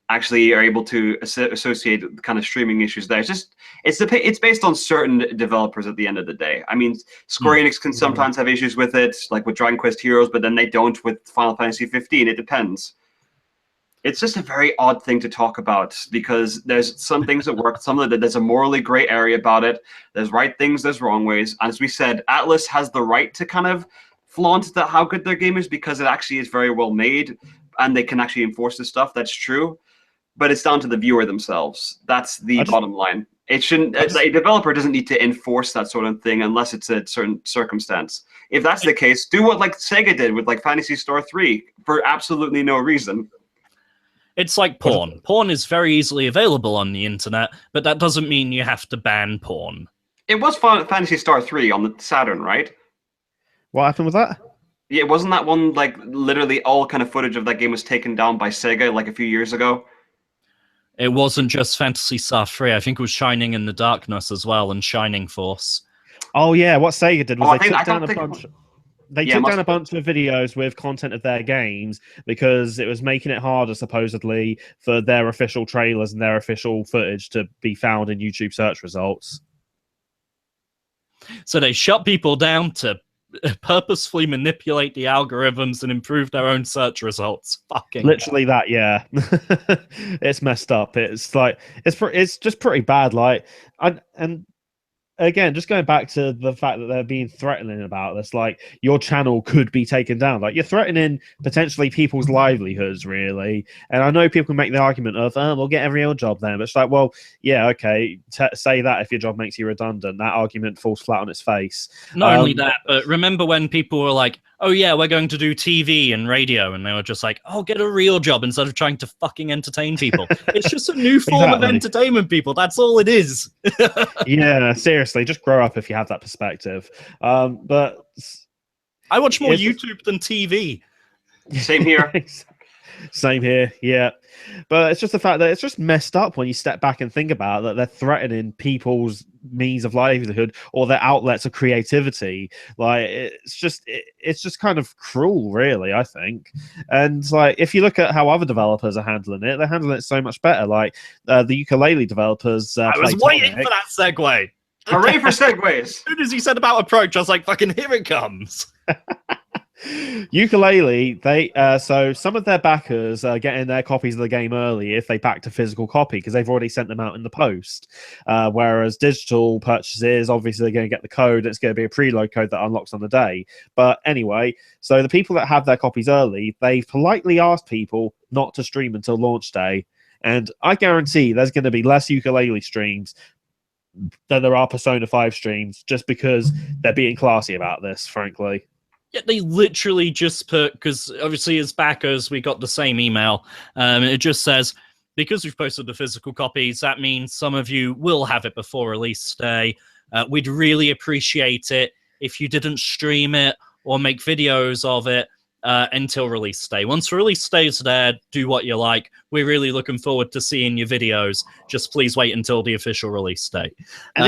actually are able to associate the kind of streaming issues there. It's based on certain developers at the end of the day. I mean, Square Enix can sometimes have issues with it, like with Dragon Quest Heroes, but then they don't with Final Fantasy 15. It depends. It's just a very odd thing to talk about because there's some things that work, some of that there's a morally gray area about it. There's right things, there's wrong ways. As we said, Atlus has the right to kind of flaunt how good their game is because it actually is very well made and they can actually enforce this stuff. That's true. But it's down to the viewer themselves. That's the bottom line. It shouldn't. A developer doesn't need to enforce that sort of thing unless it's a certain circumstance. If that's the case, do what like Sega did with like Phantasy Star 3 for absolutely no reason. It's like porn. Porn is very easily available on the internet, but that doesn't mean you have to ban porn. It was Phantasy Star 3 on the Saturn, right? What happened with that? Yeah, wasn't that one like literally all kind of footage of that game was taken down by Sega like a few years ago? It wasn't just Phantasy Star 3. I think it was Shining in the Darkness as well, and Shining Force. Oh yeah, what Sega did was they took down a bunch. They took down a bunch of videos with content of their games because it was making it harder, supposedly, for their official trailers and their official footage to be found in YouTube search results. So they shut people down to purposefully manipulate the algorithms and improve their own search results. Fucking literally that, yeah. It's messed up. It's like it's just pretty bad. Like, and again, just going back to the fact that they're being threatening about this, like your channel could be taken down. Like you're threatening potentially people's livelihoods, really. And I know people can make the argument of, we'll get every old job then. But it's like, well, yeah, okay, say that if your job makes you redundant. That argument falls flat on its face. Not only that, but remember when people were like, oh yeah, we're going to do TV and radio, and they were just like, oh, get a real job instead of trying to fucking entertain people. It's just a new form of entertainment, people. That's all it is. Yeah, seriously, just grow up if you have that perspective. But I watch more YouTube than TV. Same here. Same here, yeah. But it's just the fact that it's just messed up when you step back and think about that they're threatening people's means of livelihood or their outlets of creativity. Like it's just kind of cruel, really, I think. And like if you look at how other developers are handling it, they're handling it so much better. Like the ukulele developers. I was waiting for that segue. Hooray for segues! As soon as you said about approach, I was like, fucking here it comes. Ukulele, so some of their backers are getting their copies of the game early if they backed a physical copy because they've already sent them out in the post. Whereas digital purchases, obviously they're going to get the code. It's going to be a preload code that unlocks on the day. But anyway, so the people that have their copies early, they've politely asked people not to stream until launch day. And I guarantee there's going to be less ukulele streams than there are Persona 5 streams just because they're being classy about this, frankly. Yeah, they literally just put, because obviously as backers, we got the same email. It just says, because we've posted the physical copies, that means some of you will have it before release day. We'd really appreciate it if you didn't stream it or make videos of it until release day. Once release day is there, do what you like. We're really looking forward to seeing your videos. Just please wait until the official release day. And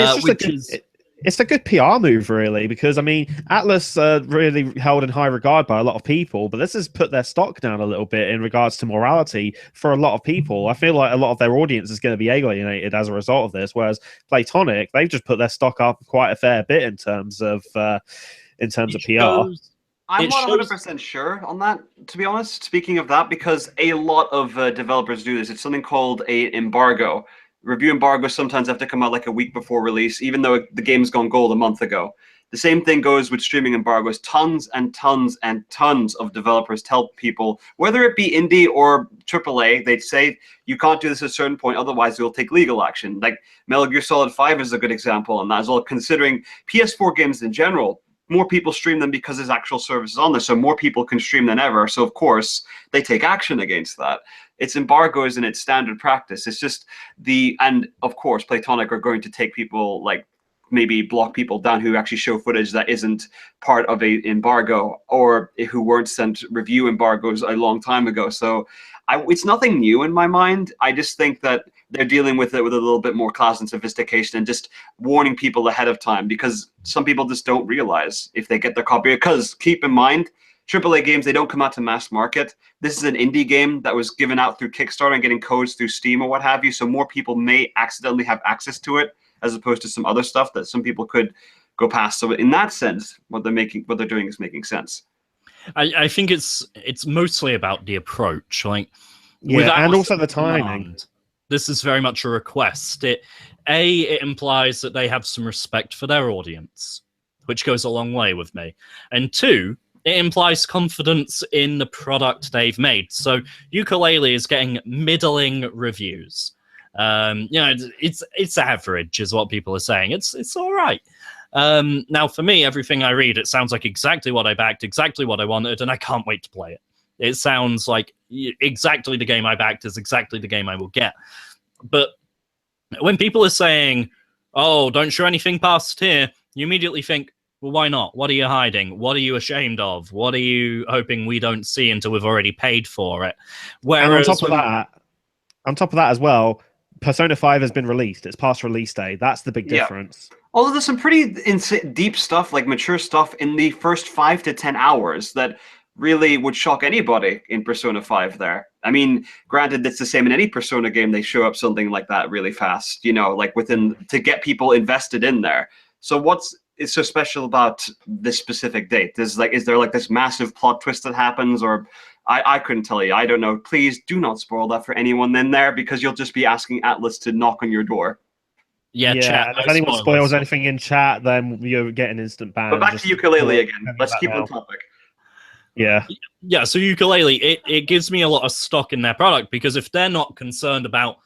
it's a good PR move, really, because, I mean, Atlus really held in high regard by a lot of people, but this has put their stock down a little bit in regards to morality for a lot of people. I feel like a lot of their audience is going to be alienated as a result of this, whereas Playtonic, they've just put their stock up quite a fair bit in terms of PR. I'm not 100% sure on that, to be honest, speaking of that, because a lot of developers do this. It's something called an embargo. Review embargoes sometimes have to come out like a week before release, even though the game's gone gold a month ago. The same thing goes with streaming embargoes. Tons and tons and tons of developers tell people, whether it be indie or AAA, they say you can't do this at a certain point, otherwise you'll take legal action. Like Metal Gear Solid 5 is a good example on that as well, considering PS4 games in general. More people stream them because there's actual services on there, so more people can stream than ever. So, of course, they take action against that. It's embargoes and it's standard practice. It's just and of course, Playtonic are going to take people, like, maybe block people down who actually show footage that isn't part of a embargo or who weren't sent review embargoes a long time ago. So it's nothing new in my mind. I just think that they're dealing with it with a little bit more class and sophistication and just warning people ahead of time, because some people just don't realize if they get their copy. Because keep in mind, AAA games, they don't come out to mass market. This is an indie game that was given out through Kickstarter and getting codes through Steam or what have you, so more people may accidentally have access to it as opposed to some other stuff that some people could go past. So in that sense, what they're doing is making sense. I think it's mostly about the approach. Like, yeah, and also the timing. This is very much a request. It implies that they have some respect for their audience, which goes a long way with me. And two, it implies confidence in the product they've made. So Yooka-Laylee is getting middling reviews. It's average, is what people are saying. It's all right. Now, for me, everything I read, it sounds like exactly what I backed, exactly what I wanted, and I can't wait to play it. It sounds like exactly the game I backed is exactly the game I will get. But when people are saying, oh, don't show anything past here, you immediately think, well, why not? What are you hiding? What are you ashamed of? What are you hoping we don't see until we've already paid for it? Whereas, and on top of that as well, Persona 5 has been released. It's past release day. That's the big difference. Although there's some pretty deep stuff, like mature stuff, in the first 5 to 10 hours that really would shock anybody in Persona 5 there. I mean, granted, it's the same in any Persona game. They show up something like that really fast, like to get people invested in there. So what's so special about this specific date? Is there like this massive plot twist that happens, or I couldn't tell you. I don't know. Please do not spoil that for anyone in there, because you'll just be asking Atlus to knock on your door. Yeah, chat. And if anyone spoils anything in chat, then you're getting instant ban. But back to Yooka-Laylee again. Let's keep on topic. Yeah. So Yooka-Laylee, it gives me a lot of stock in their product, because if they're not concerned about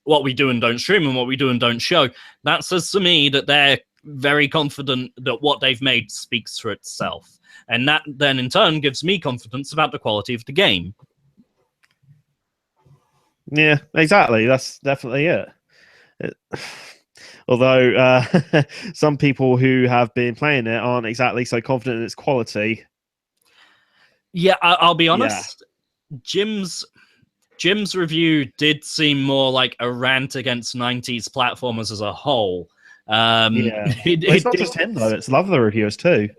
what we do and don't stream and what we do and don't show, that says to me that they're very confident that what they've made speaks for itself. And that then in turn gives me confidence about the quality of the game. Yeah, exactly. That's definitely it. Although some people who have been playing it aren't exactly so confident in its quality. Yeah, I'll be Yeah. honest. Jim's review did seem more like a rant against 90s platformers as a whole. Yeah. It's not just him, though. It's a lot of the reviewers, too.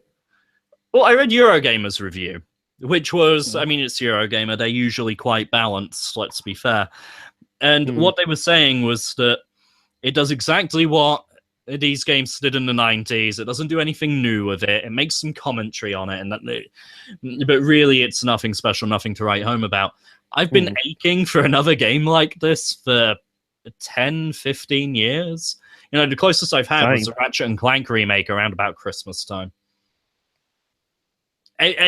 Well, I read Eurogamer's review, which was, I mean, it's Eurogamer. They're usually quite balanced, let's be fair. And what they were saying was that it does exactly what these games did in the 90s. It doesn't do anything new with it. It makes some commentary on it, but really it's nothing special, nothing to write home about. I've been aching for another game like this for 10, 15 years. You know, the closest I've had was the Ratchet and Clank remake around about Christmas time.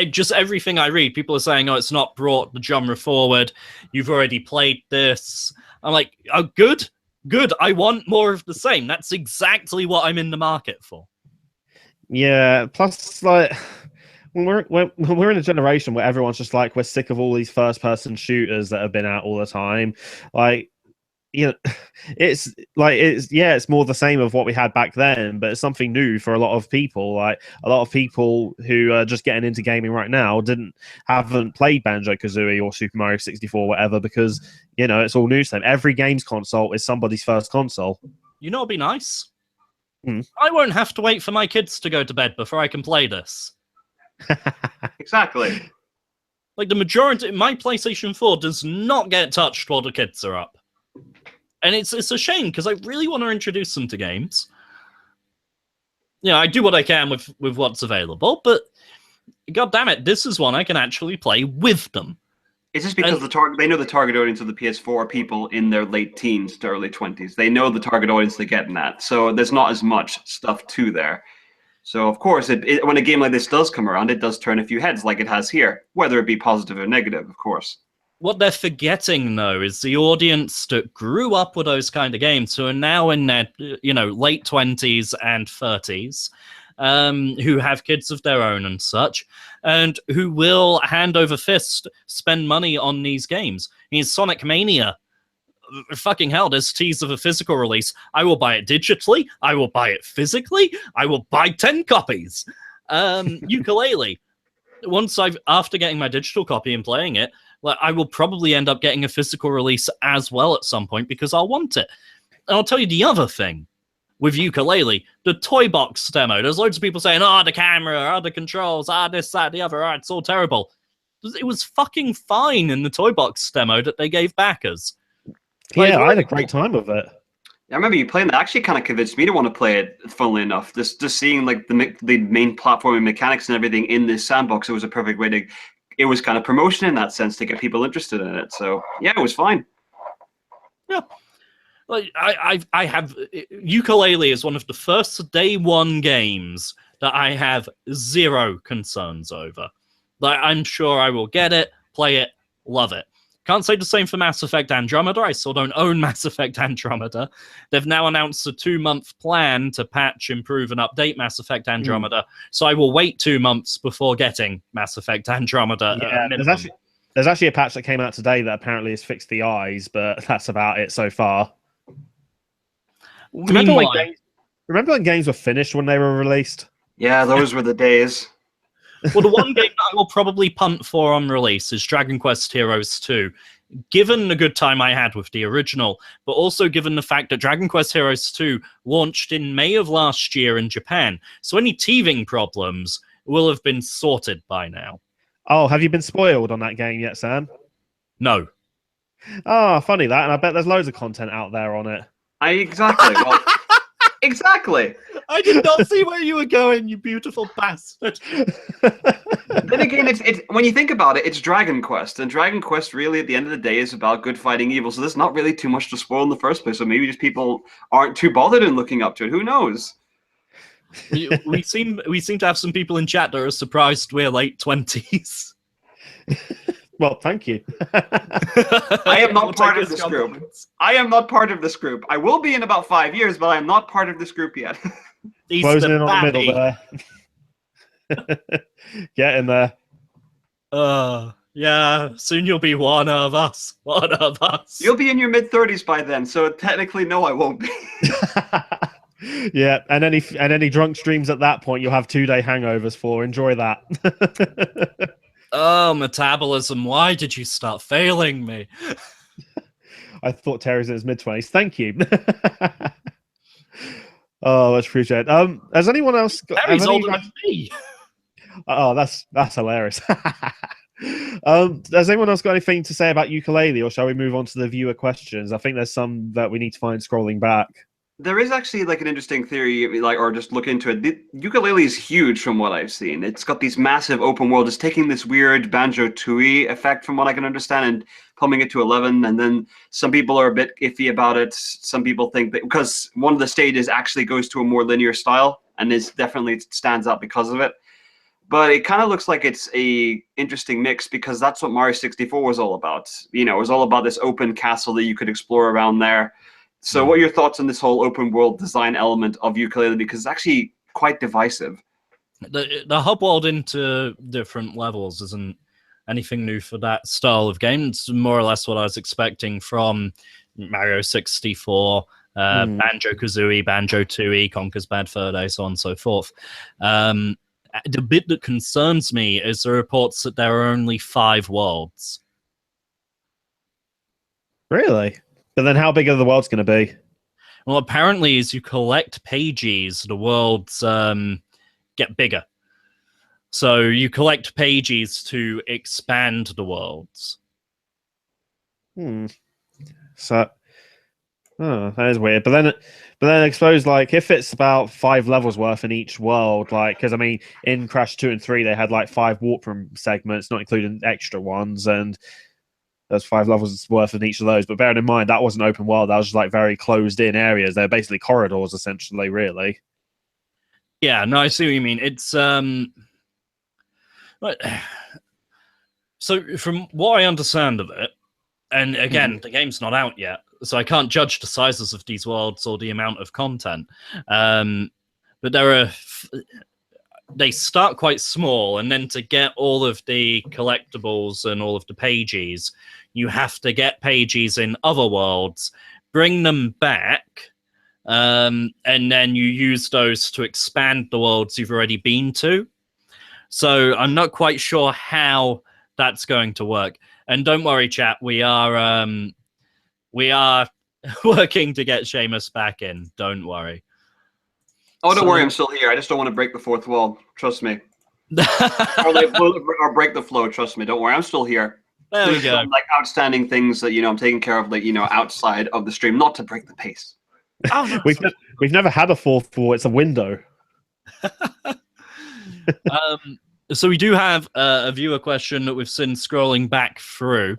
Just everything I read, people are saying, oh, it's not brought the genre forward. You've already played this. I'm like, oh, good. I want more of the same. That's exactly what I'm in the market for. Yeah, plus, like, when we're in a generation where everyone's just like, we're sick of all these first-person shooters that have been out all the time. Like, you know, it's more the same of what we had back then, but it's something new for a lot of people. Like, a lot of people who are just getting into gaming right now haven't played Banjo-Kazooie or Super Mario 64 or whatever, because, you know, it's all new to them. Every games console is somebody's first console. You know, it'd be nice. I won't have to wait for my kids to go to bed before I can play this. Exactly. Like, the majority, my PlayStation 4 does not get touched while the kids are up. And it's a shame, because I really want to introduce them to games. You know, I do what I can with what's available, but god damn it, this is one I can actually play with them. It's just because they know the target audience of the PS4 are people in their late teens to early 20s. They know the target audience they're getting at, so there's not as much stuff to there. So, of course, when a game like this does come around, it does turn a few heads like it has here, whether it be positive or negative, of course. What they're forgetting, though, is the audience that grew up with those kind of games, who are now in their, you know, late 20s and 30s, who have kids of their own and such, and who will hand over fist spend money on these games. I mean, Sonic Mania, fucking hell, there's tease of a physical release. I will buy it digitally. I will buy it physically. I will buy 10 copies. Ukulele. After getting my digital copy and playing it, I will probably end up getting a physical release as well at some point because I'll want it. And I'll tell you the other thing with Ukulele, the toy box demo. There's loads of people saying, oh, the camera, oh, the controls, this, that, the other, it's all terrible. It was fucking fine in the toy box demo that they gave backers. Yeah, I had a great time with it. I remember you playing that. Actually kind of convinced me to want to play it, funnily enough. Just seeing like the main platforming mechanics and everything in this sandbox, it was a perfect way to... It was kind of promotion in that sense to get people interested in it. So, yeah, it was fine. Yeah. Like, I have... Ukulele is one of the first day one games that I have zero concerns over. Like, I'm sure I will get it, play it, love it. Can't say the same for Mass Effect Andromeda. I still don't own Mass Effect Andromeda. They've now announced a 2-month plan to patch, improve, and update Mass Effect Andromeda. So I will wait 2 months before getting Mass Effect Andromeda. Yeah, there's actually a patch that came out today that apparently has fixed the eyes, but that's about it so far. Remember when games were finished when they were released? Yeah, those were the days. Well, the one game that I will probably punt for on release is Dragon Quest Heroes 2. Given the good time I had with the original, but also given the fact that Dragon Quest Heroes 2 launched in May of last year in Japan, so any teething problems will have been sorted by now. Oh, have you been spoiled on that game yet, Sam? No. Oh, funny that, and I bet there's loads of content out there on it. Exactly. Well, exactly. I did not see where you were going, you beautiful bastard. Then again, it's when you think about it, it's Dragon Quest, and Dragon Quest really, at the end of the day, is about good fighting evil. So there's not really too much to spoil in the first place. So maybe just people aren't too bothered in looking up to it. Who knows? We seem to have some people in chat that are surprised we're late 20s. Well, thank you. I am not part of this group. I am not part of this group. I will be in about 5 years, but I am not part of this group yet. He's Closing the in on the middle there. Get in there. Yeah, soon you'll be one of us. One of us. You'll be in your mid-30s by then, so technically, no, I won't be. Yeah, and any drunk streams at that point, you'll have 2-day hangovers for. Enjoy that. Oh, metabolism, why did you start failing me? I thought Terry's in his mid-20s. Thank you. Oh, much appreciate it. Has anyone else got... Terry's older than me. Oh, that's hilarious. Has anyone else got anything to say about ukulele, or shall we move on to the viewer questions? I think there's some that we need to find scrolling back. There is actually like an interesting theory, like, or just look into it. The ukulele is huge from what I've seen. It's got these massive open world. It's taking this weird Banjo-Tooie effect from what I can understand and plumbing it to 11. And then some people are a bit iffy about it. Some people think that because one of the stages actually goes to a more linear style and is definitely stands out because of it. But it kind of looks like it's a interesting mix because that's what Mario 64 was all about. You know, it was all about this open castle that you could explore around there. So what are your thoughts on this whole open world design element of ukulele? Because it's actually quite divisive. The hub world into different levels isn't anything new for that style of game. It's more or less what I was expecting from Mario 64, Banjo-Kazooie, Banjo-Tooie, Conker's Bad Fur Day, so on and so forth. The bit that concerns me is the reports that there are only 5 worlds. Really? But then how big are the worlds going to be? Well, apparently, as you collect pages, the worlds get bigger. So you collect pages to expand the worlds. So, that is weird. But then I suppose, like, if it's about 5 levels worth in each world, like, because I mean, in Crash 2 and 3, they had like 5 warp room segments, not including extra ones, and there's 5 levels worth in each of those. But bearing in mind, that wasn't open world. That was just like very closed in areas. They're basically corridors, essentially, really. Yeah, no, I see what you mean. It's so from what I understand of it, and again, the game's not out yet, so I can't judge the sizes of these worlds or the amount of content. But they start quite small, and then to get all of the collectibles and all of the pages, you have to get pages in other worlds, bring them back, and then you use those to expand the worlds you've already been to. So I'm not quite sure how that's going to work. And don't worry, chat, we are working to get Seamus back in. Don't worry. Oh, don't worry, I'm still here. I just don't want to break the fourth wall. Trust me. or break the flow. Trust me. Don't worry, I'm still here. There we go. Some, like, outstanding things that I'm taking care of, like, outside of the stream, not to break the pace. Oh, no, we've never had a fourth wall. It's a window. So we do have a viewer question that we've seen scrolling back through.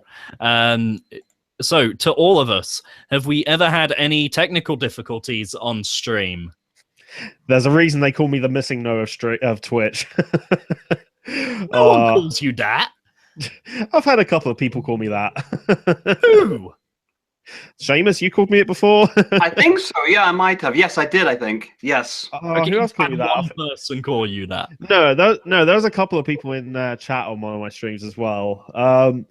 So to all of us, have we ever had any technical difficulties on stream? There's a reason they call me the missing no of Twitch. No one calls you that. I've had a couple of people call me that. Who? Seamus, you called me it before? I think so. Yeah, I might have. Yes, I did. I think. Yes. Who else called me that? One person call you that. No, there was a couple of people in chat on one of my streams as well.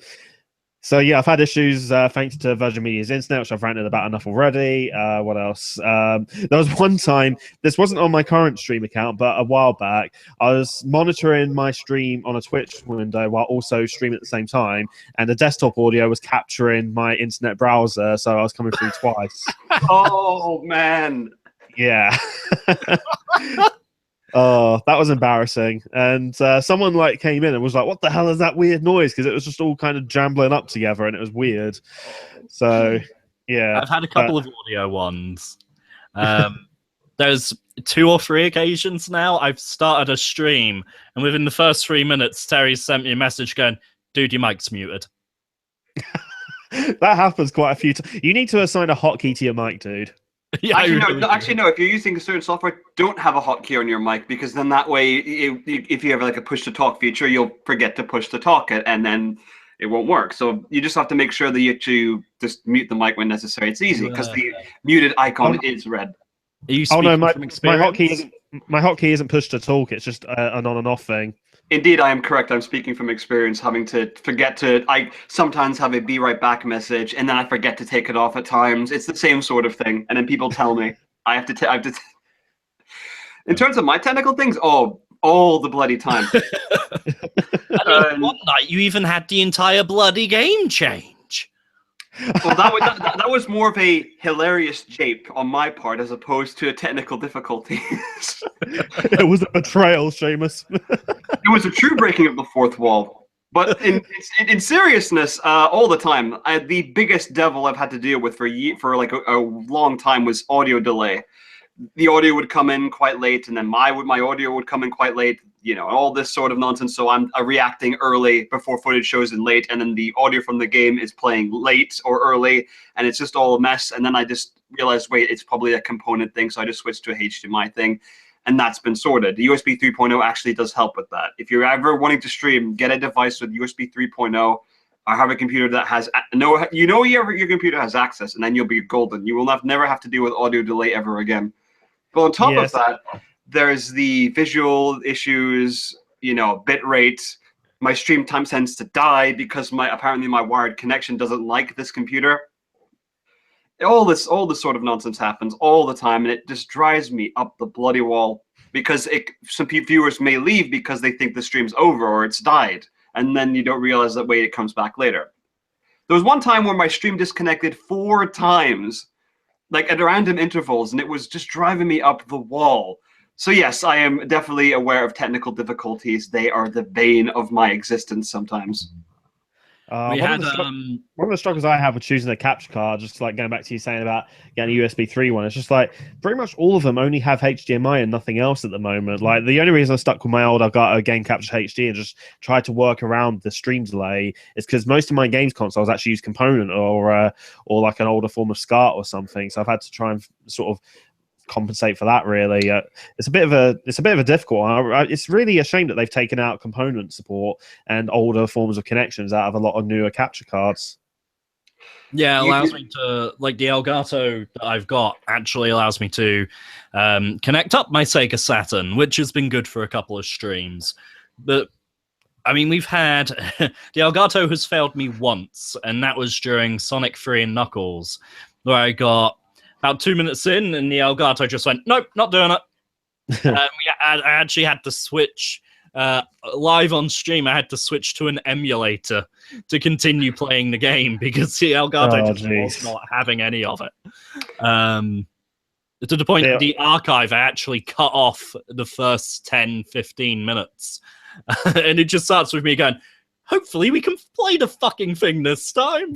So yeah, I've had issues thanks to Virgin Media's internet, which I've ranted about enough already. What else? There was one time, this wasn't on my current stream account, but a while back, I was monitoring my stream on a Twitch window while also streaming at the same time, and the desktop audio was capturing my internet browser, so I was coming through twice. Oh, man. Yeah. Oh, that was embarrassing. And someone like came in and was like, "What the hell is that weird noise?" Because it was just all kind of jambling up together, and it was weird. So, yeah, I've had a couple of audio ones. There's 2 or 3 occasions now I've started a stream, and within the first 3 minutes, Terry sent me a message going, "Dude, your mic's muted." That happens quite a few times. You need to assign a hotkey to your mic, dude. Yeah, actually, no. If you're using a certain software, don't have a hotkey on your mic, because then that way, if you have like a push to talk feature, you'll forget to push to talk it, and then it won't work. So you just have to make sure that you just mute the mic when necessary. It's easy because the muted icon is red. Are you Oh speaking no, from my experience? hotkey isn't pushed to talk. It's just an on and off thing. Indeed, I am correct. I'm speaking from experience, having to forget to. I sometimes have a be right back message, and then I forget to take it off at times. It's the same sort of thing, and then people tell me I have to. I have to. In terms of my technical things, oh, all the bloody time. I mean, one night you even had the entire bloody game change. Well, that was more of a hilarious jape on my part as opposed to a technical difficulty. It was a betrayal, Seamus. It was a true breaking of the fourth wall. But in seriousness, all the time, the biggest devil I've had to deal with for like a long time was audio delay. The audio would come in quite late, and then my audio would come in quite late. You know, all this sort of nonsense. So I'm reacting early before footage shows in late, and then the audio from the game is playing late or early, and it's just all a mess. And then I just realized, wait, it's probably a component thing, so I just switched to a HDMI thing, and that's been sorted. The USB 3.0 actually does help with that. If you're ever wanting to stream, get a device with USB 3.0. Or have a computer that has your computer has access, and then you'll be golden. You will never have to deal with audio delay ever again. But on top of that, there's the visual issues, you know, bit rate. My stream time tends to die because apparently my wired connection doesn't like this computer. All this sort of nonsense happens all the time, and it just drives me up the bloody wall because some viewers may leave because they think the stream's over or it's died, and then you don't realize that it comes back later. There was one time where my stream disconnected 4 times, like at random intervals, and it was just driving me up the wall. So yes, I am definitely aware of technical difficulties. They are the bane of my existence sometimes. We one had of the struggles I have with choosing a capture card, just like going back to you saying about getting a USB 3 one, it's just like pretty much all of them only have HDMI and nothing else at the moment. Like the only reason I stuck with my old Elgato Game Capture HD and just tried to work around the stream delay is because most of my games consoles actually use component or like an older form of SCART or something. So I've had to try and sort of compensate for that. Really, it's a bit of a difficult one. It's really a shame that they've taken out component support and older forms of connections out of a lot of newer capture cards. Yeah, it allows me to, like, the Elgato that I've got actually allows me to connect up my Sega Saturn, which has been good for a couple of streams. But I mean, we've had the Elgato has failed me once, and that was during Sonic 3 and Knuckles, where I got about 2 minutes in, and the Elgato just went, nope, not doing it. I actually had to switch live on stream. I had to switch to an emulator to continue playing the game because the Elgato just was not having any of it. To the point that the archive, I actually cut off the first 10, 15 minutes. And it just starts with me going, hopefully we can play the fucking thing this time.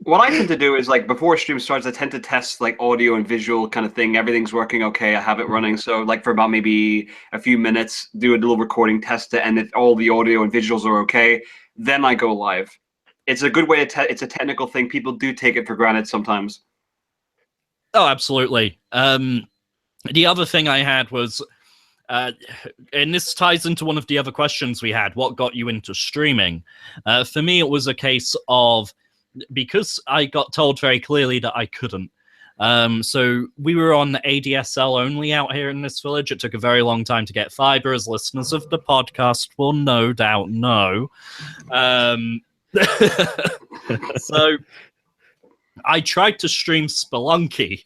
What I tend to do is, like, before a stream starts, I tend to test, like, audio and visual kind of thing. Everything's working okay. I have it running. So, like, for about maybe a few minutes, do a little recording, test it, and if all the audio and visuals are okay, then I go live. It's a good way to it's a technical thing. People do take it for granted sometimes. Oh, absolutely. The other thing I had was, and this ties into one of the other questions we had, what got you into streaming? For me, it was a case of, because I got told very clearly that I couldn't. So we were on ADSL only out here in this village. It took a very long time to get fiber, as listeners of the podcast will no doubt know. So I tried to stream Spelunky.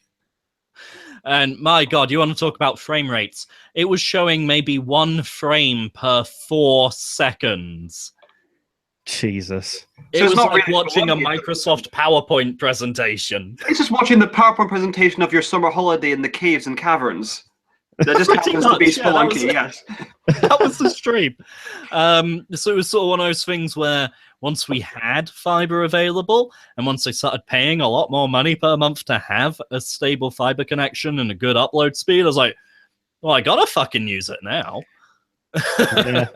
And my God, you want to talk about frame rates? It was showing maybe 1 frame per 4 seconds. Jesus. It was like really watching a Microsoft PowerPoint presentation. It's just watching the PowerPoint presentation of your summer holiday in the caves and caverns. That just happens to be Spelunky, yes. That was the stream. So it was sort of one of those things where once we had fiber available, and once I started paying a lot more money per month to have a stable fiber connection and a good upload speed, I was like, well, I gotta fucking use it now. Yeah.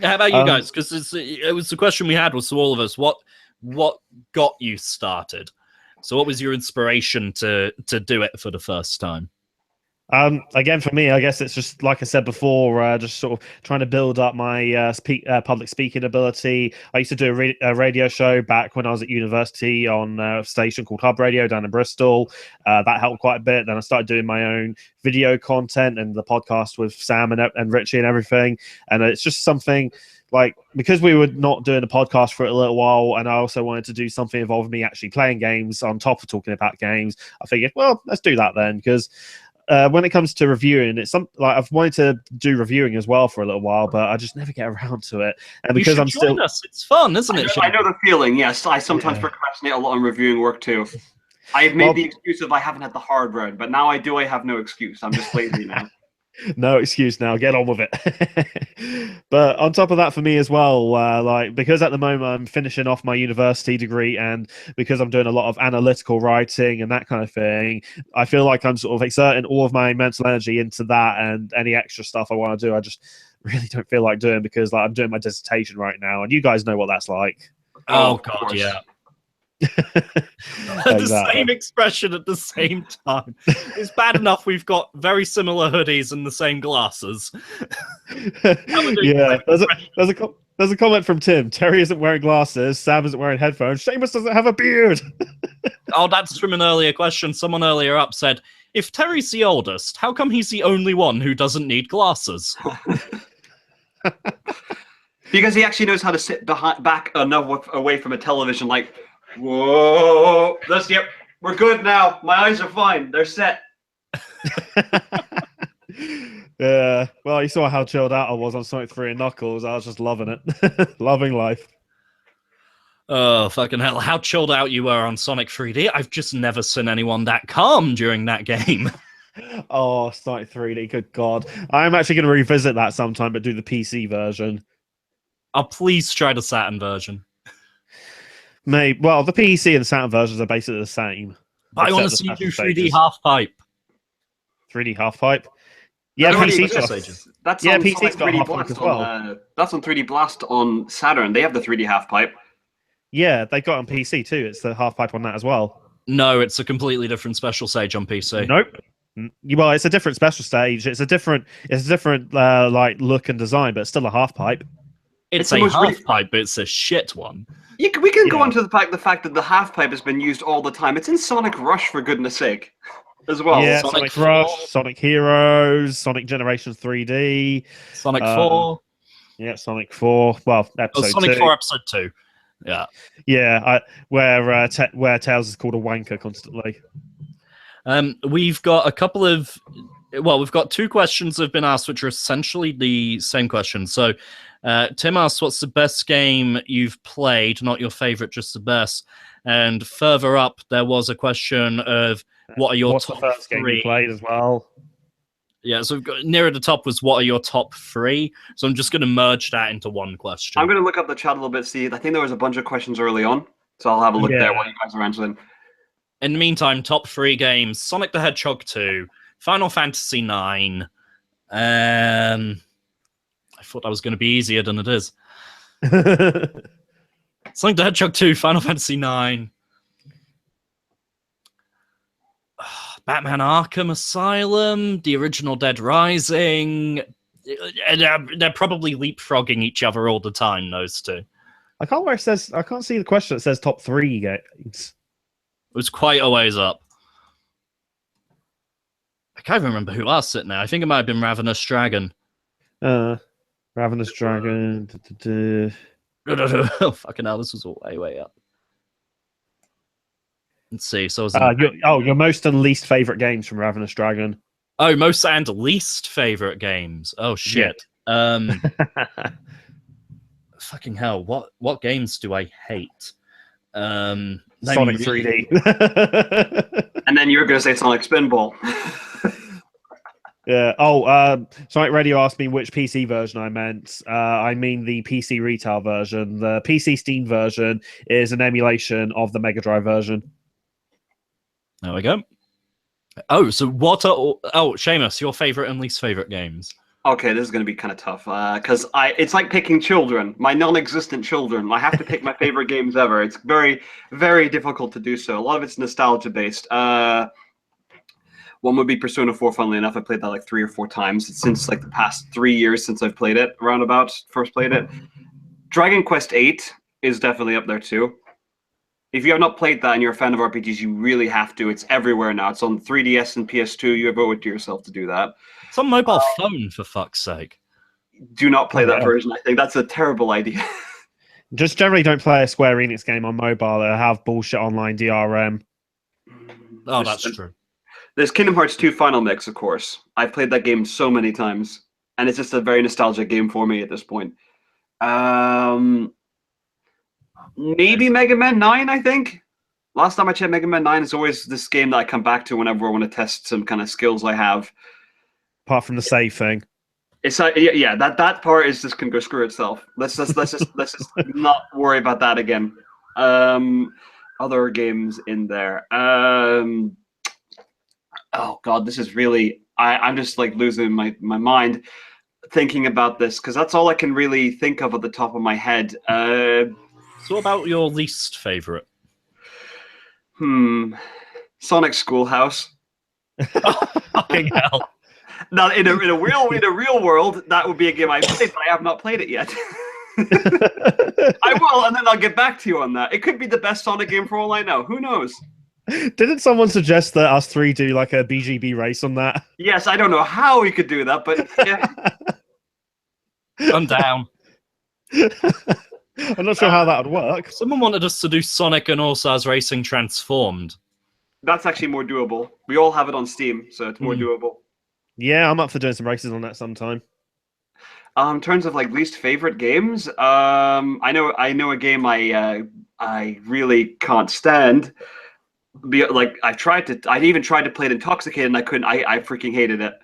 How about you guys? Because it was the question we had was to all of us. What got you started? So what was your inspiration to do it for the first time? Again, for me, I guess it's just like I said before, just sort of trying to build up my public speaking ability. I used to do a radio show back when I was at university on a station called Hub Radio down in Bristol. That helped quite a bit. Then I started doing my own video content and the podcast with Sam and Richie and everything. And it's just something like, because we were not doing a podcast for a little while, and I also wanted to do something involving me actually playing games on top of talking about games, I figured, well, let's do that then, because when it comes to reviewing, it's like I've wanted to do reviewing as well for a little while, but I just never get around to it. And because I'm join us. It's fun, isn't it? I know the feeling. Yes, I sometimes procrastinate a lot on reviewing work too. I have made the excuse of I haven't had the hard road, but now I do. I have no excuse. I'm just lazy now. No excuse now. Get on with it. But on top of that, for me as well, like because at the moment I'm finishing off my university degree, and because I'm doing a lot of analytical writing and that kind of thing, I feel like I'm sort of exerting all of my mental energy into that, and any extra stuff I want to do, I just really don't feel like doing, because like I'm doing my dissertation right now, and you guys know what that's like. Oh God, yeah. The same expression at the same time. It's bad enough we've got very similar hoodies and the same glasses. Yeah, there's a comment from Tim. Terry isn't wearing glasses. Sam isn't wearing headphones. Seamus doesn't have a beard. Oh, that's from an earlier question. Someone earlier up said, if Terry's the oldest, how come he's the only one who doesn't need glasses? Because he actually knows how to sit back enough away from a television, like, whoa, yep, we're good now. My eyes are fine. They're set. Yeah, well, you saw how chilled out I was on Sonic 3 and Knuckles. I was just loving it. Loving life. Oh, fucking hell. How chilled out you were on Sonic 3D. I've just never seen anyone that calm during that game. Oh, Sonic 3D, good God. I'm actually going to revisit that sometime, but do the PC version. Oh, please try the Saturn version. Maybe. Well, the PC and Saturn versions are basically the same. But I want to see you do 3D half pipe. 3D half pipe. Yeah, PC's got that's yeah, on PC's got 3D half pipe Blast as well. that's on 3D Blast on Saturn. They have the 3D half pipe. Yeah, they got it on PC too. It's the half pipe on that as well. No, it's a completely different special stage on PC. Nope. Well, it's a different special stage. It's a different like look and design, but it's still a half pipe. It's a half pipe, but it's a shit one. We can go on to the fact that the half pipe has been used all the time. It's in Sonic Rush, for goodness sake, as well. Yeah, Sonic Rush, Sonic Heroes, Sonic Generations 3D, Sonic 4. Yeah, Sonic 4. Well, episode Sonic 2. 4 episode 2. Yeah. Yeah, where Tails is called a wanker constantly. We've got a couple of... Well, we've got two questions that have been asked, which are essentially the same question. So, Tim asks, what's the best game you've played? Not your favorite, just the best. And further up, there was a question of what are your top the first three? Game you played as well? Yeah, so near the top was what are your top three? So I'm just going to merge that into one question. I'm going to look up the chat a little bit, see. I think there was a bunch of questions early on, so I'll have a look there while you guys are answering. In the meantime, top three games: Sonic the Hedgehog 2, Final Fantasy 9. I thought that was going to be easier than it is. Sonic the Hedgehog 2, Final Fantasy 9. Batman Arkham Asylum, the original Dead Rising. They're probably leapfrogging each other all the time, those two. I can't see the question that says top three games. It was quite a ways up. I can't even remember who asked it now. I think it might have been Ravenous Dragon. Ravenous Dragon. Oh, fucking hell, this was all way up. Let's see. So your most and least favorite games from Ravenous Dragon. Oh, most and least favorite games. Oh shit. Yeah. Fucking hell. What games do I hate? Sonic 3D. And then you were going to say Sonic Spinball. Yeah. Oh, Sonic Radio asked me which PC version I meant. I mean the PC retail version. The PC Steam version is an emulation of the Mega Drive version. There we go. Oh, so what are... Oh, Seamus, your favorite and least favorite games? Okay, this is going to be kind of tough, because it's like picking children, my non-existent children. I have to pick my favorite games ever. It's very, very difficult to do so. A lot of it's nostalgia-based. Well, One would be Persona 4. Funnily enough, I played that like 3 or 4 times since like the past 3 years since I've played it. Roundabout first played it. Dragon Quest 8 is definitely up there too. If you have not played that and you're a fan of RPGs, you really have to. It's everywhere now. It's on 3DS and PS2. You owe it to yourself to do that. It's on mobile phone, for fuck's sake. Do not play that version. I think that's a terrible idea. Just generally don't play a Square Enix game on mobile. They'll have bullshit online DRM. Oh, that's true. There's Kingdom Hearts 2 Final Mix, of course. I've played that game so many times, and it's just a very nostalgic game for me at this point. Maybe Mega Man 9, I think. Last time I checked, Mega Man 9 is always this game that I come back to whenever I want to test some kind of skills I have. Apart from the save thing. It's that part is just can go screw itself. Let's just not worry about that again. Other games in there. Oh god, this is really I'm just like losing my mind thinking about this because that's all I can really think of at the top of my head. So what about your least favorite? Sonic Schoolhouse. Fucking hell. Now, in a real world, that would be a game I played, but I have not played it yet. I will, and then I'll get back to you on that. It could be the best Sonic game for all I know. Who knows? Didn't someone suggest that us three do like a BGB race on that? Yes, I don't know how we could do that, but yeah. I'm down. I'm not sure how that would work. Someone wanted us to do Sonic and All-Stars Racing Transformed. That's actually more doable. We all have it on Steam, so it's more doable. Yeah, I'm up for doing some races on that sometime. In terms of like least favorite games, I know a game I really can't stand. I even tried to play it Intoxicated and I couldn't. I freaking hated it.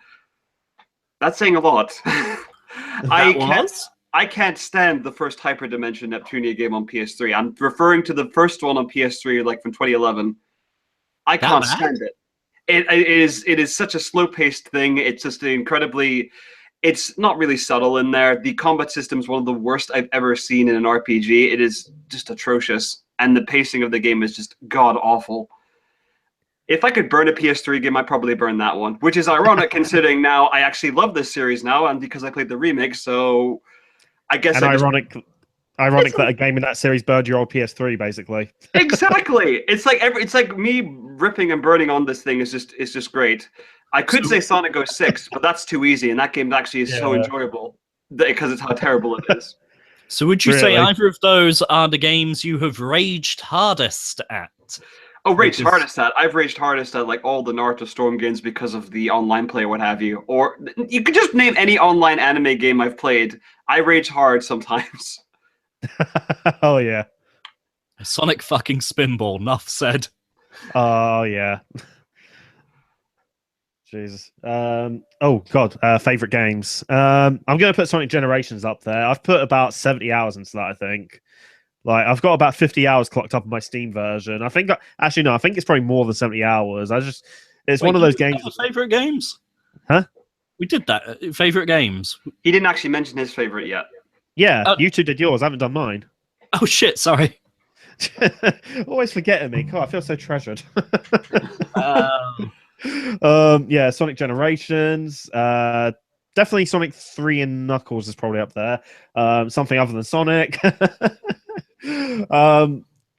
That's saying a lot. I can't stand the first Hyperdimension Neptunia game on PS3. I'm referring to the first one on PS3, like from 2011. I can't stand it. It is such a slow-paced thing. It's just incredibly. It's not really subtle in there. The combat system is one of the worst I've ever seen in an RPG. It is just atrocious, and the pacing of the game is just god awful. If I could burn a PS3 game, I'd probably burn that one, which is ironic considering now I actually love this series now, and because I played the remake, so I guess. And ironic that a game in that series burned your old PS3, basically. Exactly. It's like me ripping and burning on this thing is just great. I could say Sonic 06, but that's too easy, and that game actually is so enjoyable because it's how terrible it is. So would you say either of those are the games you have raged hardest at? Oh, hardest at. I've raged hardest at like all the Naruto Storm games because of the online play or what have you. Or you could just name any online anime game I've played. I rage hard sometimes. Oh yeah. Sonic fucking Spinball, enough said. Oh yeah. Jesus. Oh god. Favorite games. I'm gonna put Sonic Generations up there. I've put about 70 hours into that, I think. Like I've got about 50 hours clocked up in my Steam version. I think actually no, I think it's probably more than 70 hours. It's one of those games. Favorite games? Huh? We did that. Favorite games. He didn't actually mention his favorite yet. Yeah, you two did yours. I haven't done mine. Oh shit! Sorry. Always forgetting me. God, I feel so treasured. Yeah, Sonic Generations. Definitely Sonic 3 and Knuckles is probably up there. Something other than Sonic.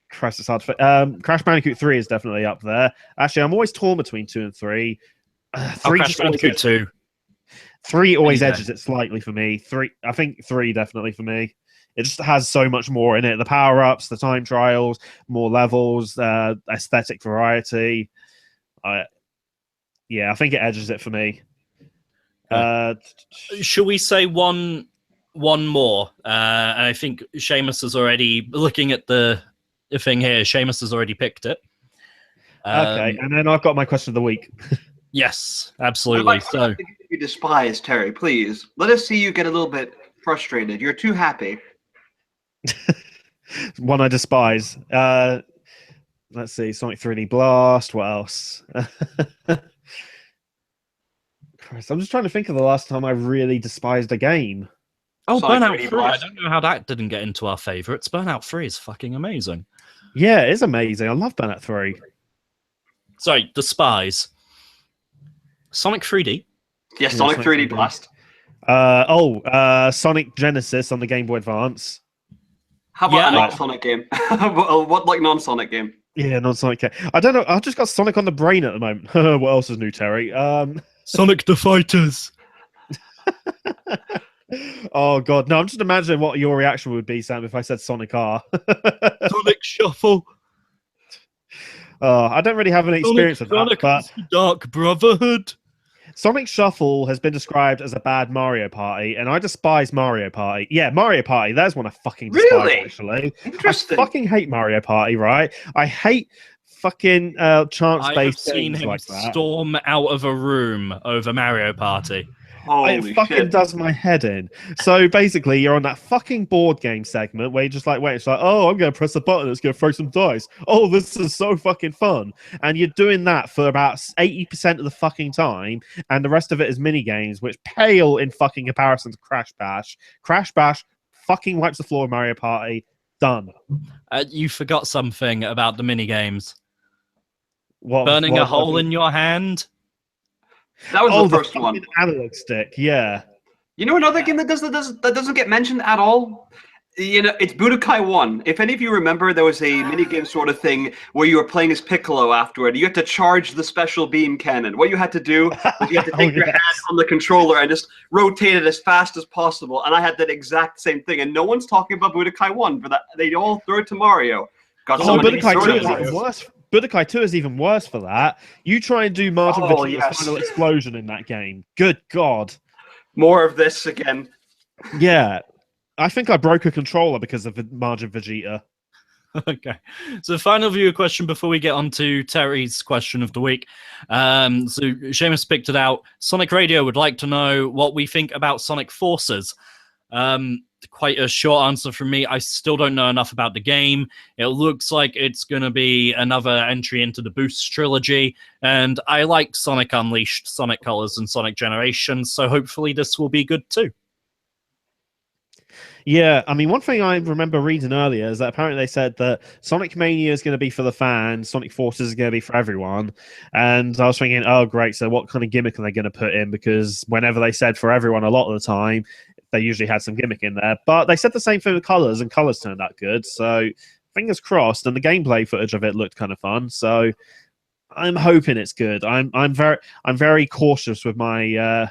Christ, it's hard to Crash Bandicoot 3 is definitely up there. Actually, I'm always torn between 2 and 3. 3 Crash Bandicoot 2. 3 always edges it slightly for me. I think 3 definitely for me. It just has so much more in it. The power-ups, the time trials, more levels, aesthetic variety. Yeah, I think it edges it for me. Should we say one more? And I think Seamus is already looking at the thing here. Seamus has already picked it. Okay, and then I've got my question of the week. Yes, absolutely. So you despise Terry, please let us see you get a little bit frustrated. You're too happy. One I despise. Let's see, Sonic 3D Blast. What else? Christ, I'm just trying to think of the last time I really despised a game. Oh, Sonic Burnout 3. I don't know how that didn't get into our favorites. Burnout 3 is fucking amazing. Yeah, it is amazing. I love Burnout 3. Sorry, despise. Sonic 3D. Yes, Yeah, Sonic Sonic 3D 3D. Blast. Sonic Genesis on the Game Boy Advance. How about Yeah, a non-Sonic game? What like non-Sonic game? Yeah, non-Sonic. I don't know. I've just got Sonic on the brain at the moment. What else is new, Terry? Sonic the Fighters. Oh god, no! I'm just imagining what your reaction would be, Sam, if I said Sonic R. Sonic Shuffle. I don't really have any experience with that, Sonic but the Dark Brotherhood. Sonic Shuffle has been described as a bad Mario Party, and I despise Mario Party. Yeah, Mario Party. There's one I fucking despise. Really? Actually, Interesting. I fucking hate Mario Party. Right? I hate fucking I have chance-based seen games him like that. storm out of a room over Mario Party. Holy It fucking shit. does my head in. So basically, you're on that fucking board game segment where you're just like, wait, it's like, oh, I'm going to press a button, it's going to throw some dice. Oh, this is so fucking fun. And you're doing that for about 80% of the fucking time, and the rest of it is mini games, which pale in fucking comparison to Crash Bash. Crash Bash fucking wipes the floor of Mario Party. Done. You forgot something about the mini games. What, Burning a hole in your hand. That was the first fucking one. analog stick, yeah. You know another game that doesn't get mentioned at all? You know, it's Budokai 1. If any of you remember, there was a minigame sort of thing where you were playing as Piccolo afterward. You had to charge the special beam cannon. What you had to do was you had to take your hand on the controller and just rotate it as fast as possible. And I had that exact same thing. And no one's talking about Budokai 1 for that. They all throw it to Mario. Got someone to Budokai throw 2 it is to even worse. Budokai 2 is even worse for that. You try and do Margin Oh, Vegeta's yes. final explosion in that game. Good God. More of this again. Yeah. I think I broke a controller because of Margin Vegeta. Okay. So final viewer question before we get on to Terry's question of the week. So Seamus picked it out. Sonic Radio would like to know what we think about Sonic Forces. Quite a short answer from me. I still don't know enough about the game. It looks like it's going to be another entry into the Boost trilogy, and I like Sonic Unleashed, Sonic Colors, and Sonic Generations, so hopefully this will be good too. Yeah, I mean, one thing I remember reading earlier is that apparently they said that Sonic Mania is going to be for the fans, Sonic Forces is going to be for everyone. And I was thinking, oh, great, so what kind of gimmick are they going to put in? Because whenever they said for everyone a lot of the time, they usually had some gimmick in there. But they said the same thing with Colors, and Colors turned out good. So fingers crossed, and the gameplay footage of it looked kind of fun. So I'm hoping it's good. I'm very cautious with my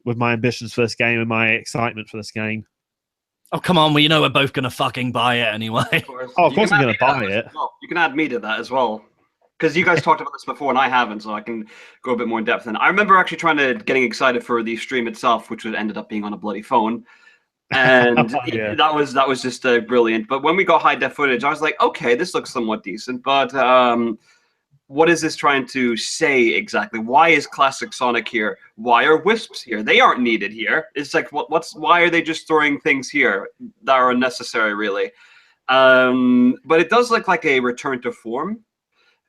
ambitions for this game and my excitement for this game. Oh, come on. Well, you know we're both going to fucking buy it anyway. Oh, of course I'm going to buy it. Well, you can add me to that as well. Because you guys talked about this before and I haven't, so I can go a bit more in depth. And I remember actually getting excited for the stream itself, which ended up being on a bloody phone. And Yeah. that was just brilliant. But when we got high def footage, I was like, okay, this looks somewhat decent. But what is this trying to say exactly? Why is classic Sonic here? Why are Wisps here? They aren't needed here. It's like, why are they just throwing things here that are unnecessary, really? But it does look like a return to form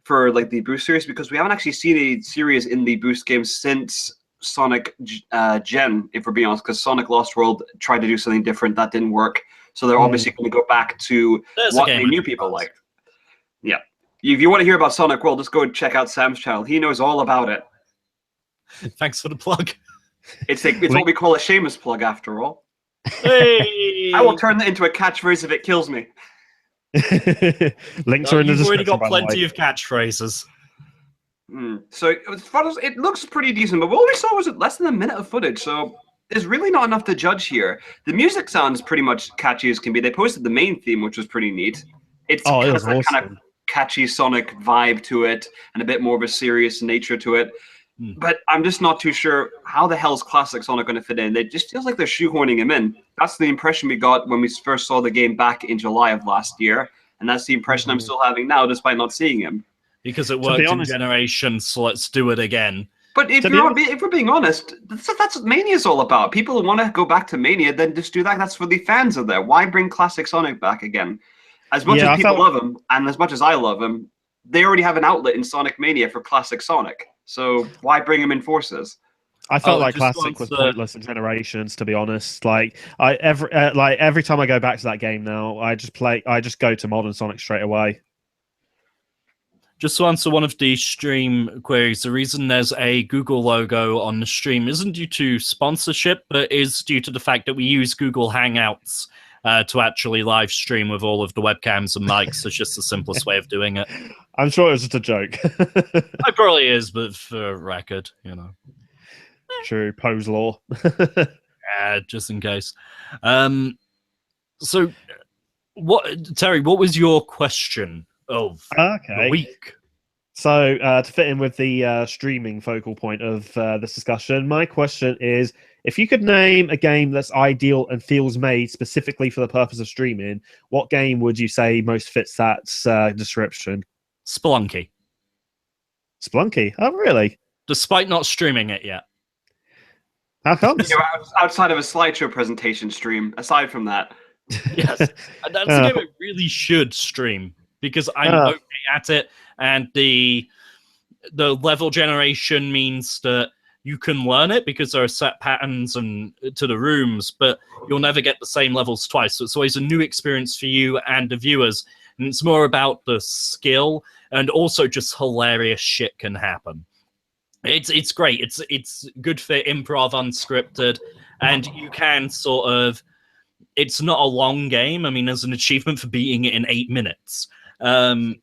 for like the Boost series, because we haven't actually seen a series in the Boost games since Sonic Gen, if we're being honest, because Sonic Lost World tried to do something different. That didn't work. So they're obviously going to go back to what they knew people liked. Yeah. If you want to hear about Sonic World, just go and check out Sam's channel. He knows all about it. Thanks for the plug. It's what we call a Seamus plug, after all. Hey! I will turn that into a catchphrase if it kills me. Links are in the description. You've already got by the way. plenty of catchphrases. So as far as it looks pretty decent, but what we saw was less than a minute of footage, so there's really not enough to judge here. The music sounds pretty much catchy as can be. They posted the main theme, which was pretty neat. It has that kind of catchy Sonic vibe to it and a bit more of a serious nature to it. But I'm just not too sure how the hell's classic Sonic going to fit in. It just feels like they're shoehorning him in. That's the impression we got when we first saw the game back in July of last year, and that's the impression I'm still having now, despite not seeing him. Because it worked in Generations, so let's do it again. But if we're being honest, that's what Mania's all about. People who want to go back to Mania, then just do that. That's for the fans of there. Why bring classic Sonic back again? As much as people love him, and as much as I love him, they already have an outlet in Sonic Mania for classic Sonic. So why bring him in Forces? I felt like classic was pointless in Generations, to be honest. Like every time I go back to that game now, I just go to modern Sonic straight away. Just to answer one of the stream queries, the reason there's a Google logo on the stream isn't due to sponsorship, but is due to the fact that we use Google Hangouts to actually live stream with all of the webcams and mics. It's just the simplest way of doing it. I'm sure it was just a joke. It probably is, but for record, you know. True, pose law. Just in case. So, Terry, what was your question of the week? So, to fit in with the streaming focal point of this discussion, my question is, if you could name a game that's ideal and feels made specifically for the purpose of streaming, what game would you say most fits that description? Spelunky. Spelunky? Oh, really? Despite not streaming it yet. How come? Outside of a slideshow presentation stream, aside from that. Yes. That's a game I really should stream, because I'm okay at it, and the level generation means that you can learn it because there are set patterns and to the rooms, but you'll never get the same levels twice. So it's always a new experience for you and the viewers, and it's more about the skill, and also just hilarious shit can happen. It's great. It's good for improv, unscripted, and you can sort of. It's not a long game. I mean, there's an achievement for beating it in 8 minutes. And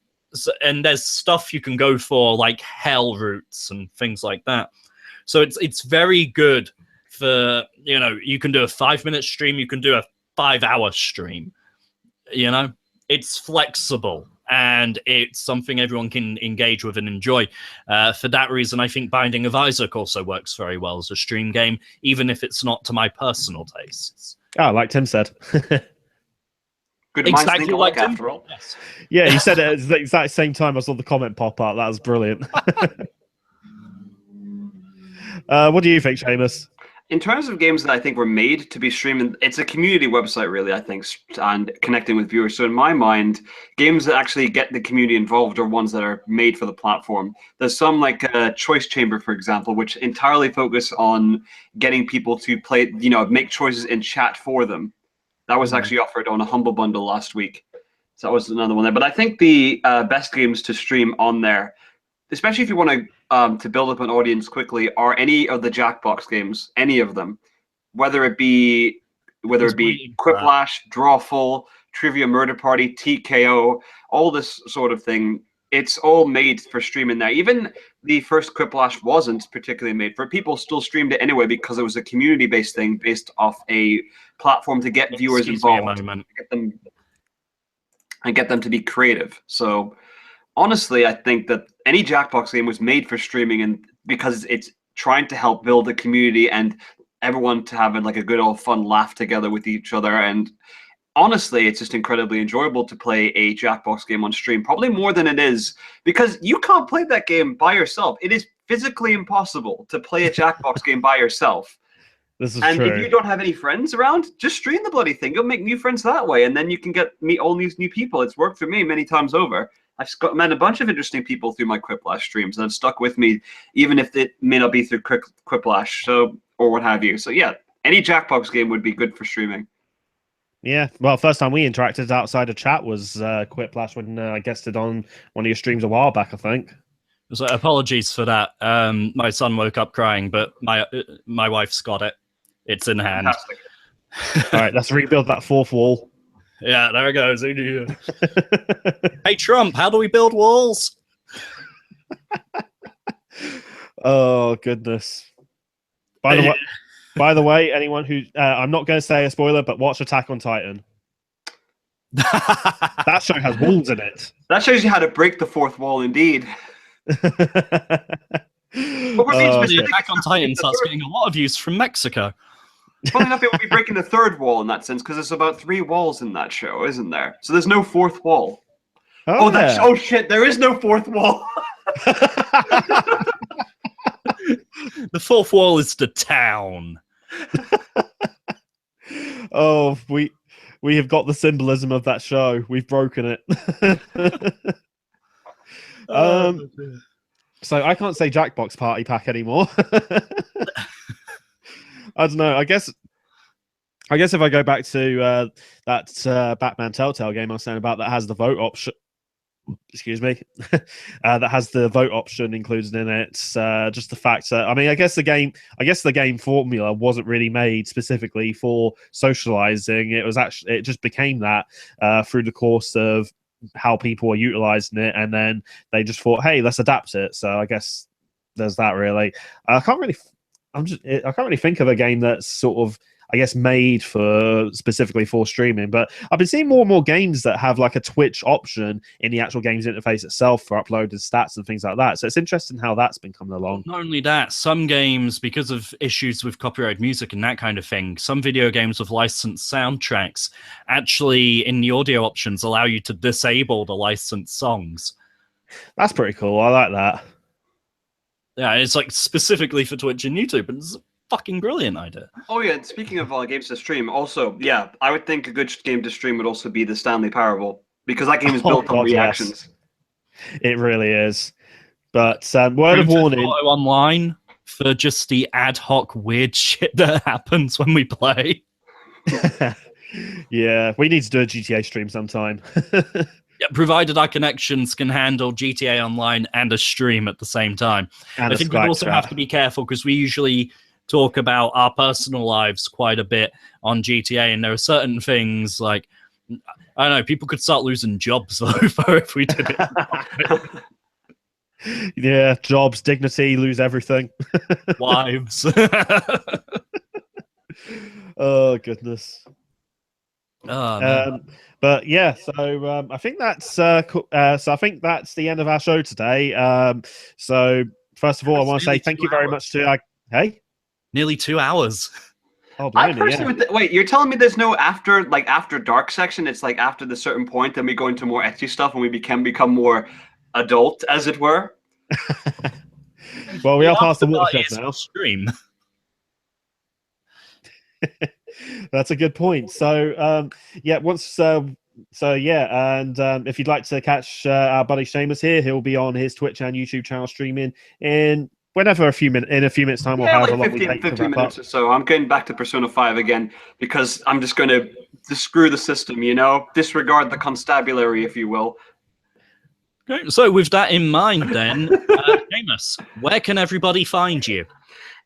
there's stuff you can go for, like hell routes and things like that. So it's very good for, you know, you can do a 5-minute stream, you can do a 5-hour stream. You know, it's flexible, and it's something everyone can engage with and enjoy. For that reason, I think Binding of Isaac also works very well as a stream game, even if it's not to my personal tastes. Oh, like Tim said. Good exactly like Tim. After all. Yes. Yeah, he said it at the exact same time I saw the comment pop up. That was brilliant. What do you think, Seamus? In terms of games that I think were made to be streaming, it's a community website, really, I think, and connecting with viewers. So in my mind, games that actually get the community involved are ones that are made for the platform. There's some like Choice Chamber, for example, which entirely focus on getting people to play, you know, make choices in chat for them. That was actually offered on a Humble Bundle last week. So that was another one there. But I think the best games to stream on there, especially if you want to build up an audience quickly, are any of the Jackbox games, any of them, whether it be Quiplash, Drawful, Trivia Murder Party, TKO, all this sort of thing. It's all made for streaming now. Even the first Quiplash wasn't particularly made for it. People still streamed it anyway because it was a community-based thing based off a platform to get viewers involved, get them to be creative. So honestly, I think that any Jackbox game was made for streaming, and because it's trying to help build a community and everyone to have like a good old fun laugh together with each other. And honestly, it's just incredibly enjoyable to play a Jackbox game on stream, probably more than it is, because you can't play that game by yourself. It is physically impossible to play a Jackbox game by yourself. This is and true. If you don't have any friends around, just stream the bloody thing. You'll make new friends that way, and then you can meet all these new people. It's worked for me many times over. I've met a bunch of interesting people through my Quiplash streams, and have stuck with me, even if it may not be through Quiplash, so or what have you. So yeah, any Jackbox game would be good for streaming. Yeah, well, first time we interacted outside of chat was Quiplash when I guested on one of your streams a while back, I think. So apologies for that. My son woke up crying, but my wife's got it. It's in hand. All right, let's rebuild that fourth wall. Yeah, there it goes. Hey, Trump, how do we build walls? Oh, goodness. By the way, anyone who... I'm not going to say a spoiler, but watch Attack on Titan. That show has walls in it. That shows you how to break the fourth wall, indeed. Attack on Titan starts getting a lot of use from Mexico. Funny enough, it would be breaking the third wall in that sense, because there's about 3 walls in that show, isn't there? So there's no fourth wall. Oh shit, there is no fourth wall. The fourth wall is the town. Oh, we have got the symbolism of that show. We've broken it. So I can't say Jackbox Party Pack anymore. I don't know. I guess if I go back to that Batman Telltale game I was saying about that has the vote option. excuse me, that has the vote option included in it. Just the fact that, I mean, I guess the game formula wasn't really made specifically for socializing. It just became that through the course of how people are utilizing it, and then they just thought, hey, let's adapt it. So I guess there's that. Really, I can't really think of a game that's sort of, I guess, made for specifically for streaming. But I've been seeing more and more games that have like a Twitch option in the actual game's interface itself for uploaded stats and things like that. So it's interesting how that's been coming along. Not only that, some games, because of issues with copyright music and that kind of thing, some video games with licensed soundtracks actually in the audio options allow you to disable the licensed songs. That's pretty cool. I like that. Yeah, it's like specifically for Twitch and YouTube, and it's a fucking brilliant idea. Oh yeah, and speaking of games to stream, also, yeah, I would think a good game to stream would also be the Stanley Parable, because that game is built on reactions. Yes. It really is. But word of warning. Online for just the ad hoc weird shit that happens when we play. Yeah, we need to do a GTA stream sometime. Yeah, provided our connections can handle GTA Online and a stream at the same time. And I think we also have to be careful because we usually talk about our personal lives quite a bit on GTA, and there are certain things like, I don't know, people could start losing jobs over if we did it. Yeah, jobs, dignity, lose everything. Wives. Oh goodness. Oh, no. But yeah, so I think that's I think that's the end of our show today. So first of all, I want to say thank you very much to hey, nearly 2 hours. Oh, blimey, wait, you're telling me there's no after dark section? It's like after the certain point, then we go into more ecchi stuff, and we can become more adult, as it were. Well, we are past the watershed now. Stream. That's a good point. So, yeah, and if you'd like to catch our buddy Seamus here, he'll be on his Twitch and YouTube channel streaming in a few minutes time, or however long we take 15 minutes or so. I'm getting back to Persona 5 again because I'm just going to screw the system, disregard the constabulary, if you will. Okay, so with that in mind, then, Seamus, where can everybody find you?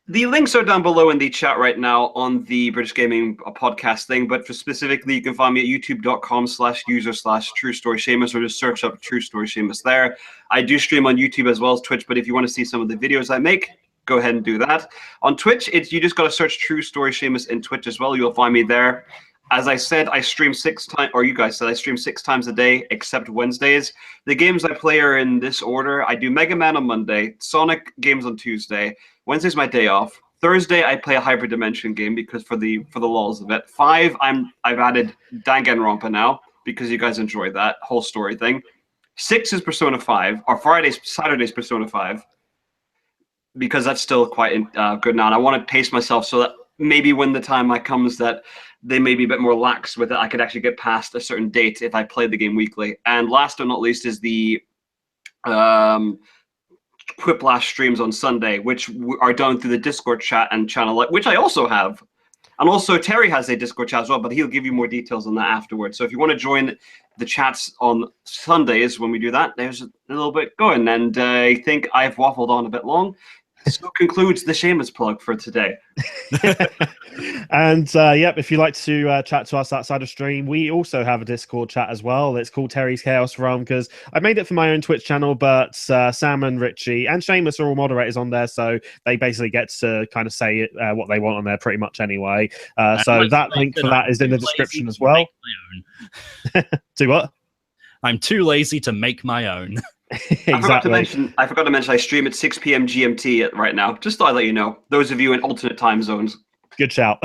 The links are down below in the chat right now on the British Gaming podcast thing, but for specifically, you can find me at youtube.com/user/TrueStorySeamus, or just search up TrueStorySeamus there. I do stream on YouTube as well as Twitch, but if you want to see some of the videos I make, go ahead and do that. On Twitch, you just got to search TrueStorySeamus in Twitch as well. You'll find me there. As I said, I stream 6 times, or you guys said I stream 6 times a day, except Wednesdays. The games I play are in this order. I do Mega Man on Monday, Sonic games on Tuesday. Wednesday's my day off. Thursday, I play a Hyper Dimension game because for the lulz of it. 5, I've added Danganronpa now because you guys enjoyed that whole story thing. 6 is Persona 5, or Saturday's Persona 5, because that's still quite good now. And I want to pace myself so that maybe when the time comes that they may be a bit more lax with it, I could actually get past a certain date if I play the game weekly. And last but not least is the Quiplash streams on Sunday, which are done through the Discord chat and channel, which I also have. And also Terry has a Discord chat as well, but he'll give you more details on that afterwards. So if you want to join the chats on Sundays when we do that, there's a little bit going. And I think I've waffled on a bit long. So concludes the Seamus plug for today. And yep, if you'd like to chat to us outside of stream, we also have a Discord chat as well. It's called Terry's Chaos Realm, because I made it for my own Twitch channel, but Sam and Richie and Seamus are all moderators on there, so they basically get to kind of say what they want on there pretty much anyway. So that link for that is in the description as well. Do what? I'm too lazy to make my own. Exactly. I forgot to mention I stream at 6 p.m. GMT right now. Just thought I'd let you know. Those of you in alternate time zones. Good shout.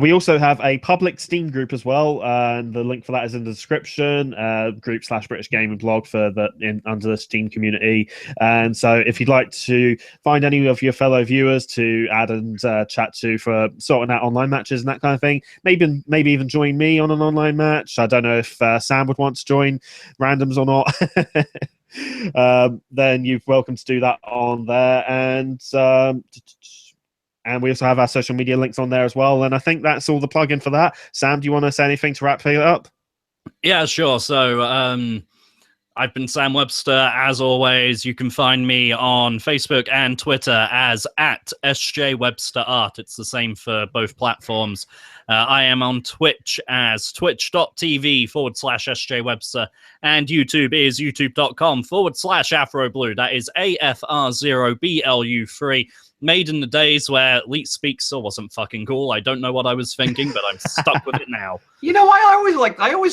We also have a public Steam group as well, and the link for that is in the description. Group/British Gaming Blog for under the Steam community. And so, if you'd like to find any of your fellow viewers to add and chat to for sorting out online matches and that kind of thing, maybe even join me on an online match. I don't know if Sam would want to join randoms or not. Then you're welcome to do that on there. And we also have our social media links on there as well. And I think that's all the plug-in for that. Sam, do you want to say anything to wrap it up? Yeah, sure. So I've been Sam Webster. As always, you can find me on Facebook and Twitter as at SJWebsterArt. It's the same for both platforms. I am on Twitch as twitch.tv/SJWebster, and YouTube is youtube.com/AfroBlue. That is AFR0BLU3. Made in the days where Leet Speak still wasn't fucking cool. I don't know what I was thinking, but I'm stuck with it now. You know, I always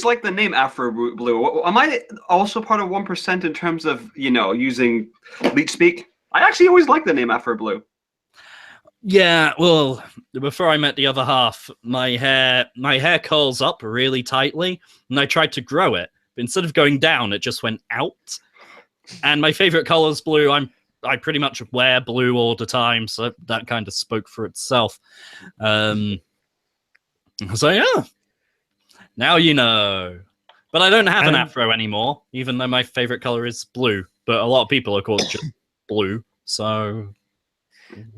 liked the name Afro Blue. Am I also part of 1% in terms of, you know, using Leet Speak? I actually always liked the name Afro Blue. Yeah, well, before I met the other half, my hair curls up really tightly, and I tried to grow it, but instead of going down, it just went out. And my favorite color is blue. I pretty much wear blue all the time, so that kind of spoke for itself. So yeah, now you know. But I don't have an afro anymore, even though my favorite color is blue. But a lot of people are called just blue, so...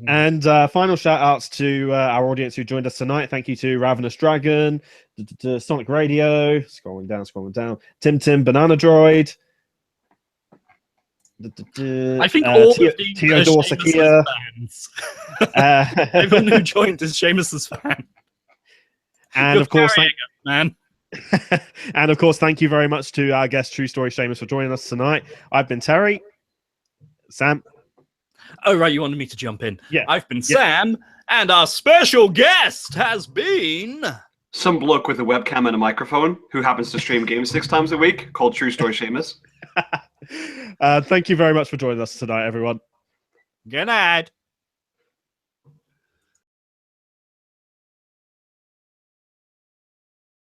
And final shout outs to our audience who joined us tonight. Thank you to Ravenous Dragon, Sonic Radio, scrolling down, Tim Banana Droid. I think all of the Theodore Sakia fans. Everyone who joined is Seamus's fan. And You're of course, man. And of course, thank you very much to our guest TrueStorySeamus for joining us tonight. I've been Terry. Sam. Oh, right, you wanted me to jump in. Yeah. I've been Sam, and our special guest has been... some bloke with a webcam and a microphone who happens to stream games 6 times a week called TrueStorySeamus. Thank you very much for joining us tonight, everyone. Good night.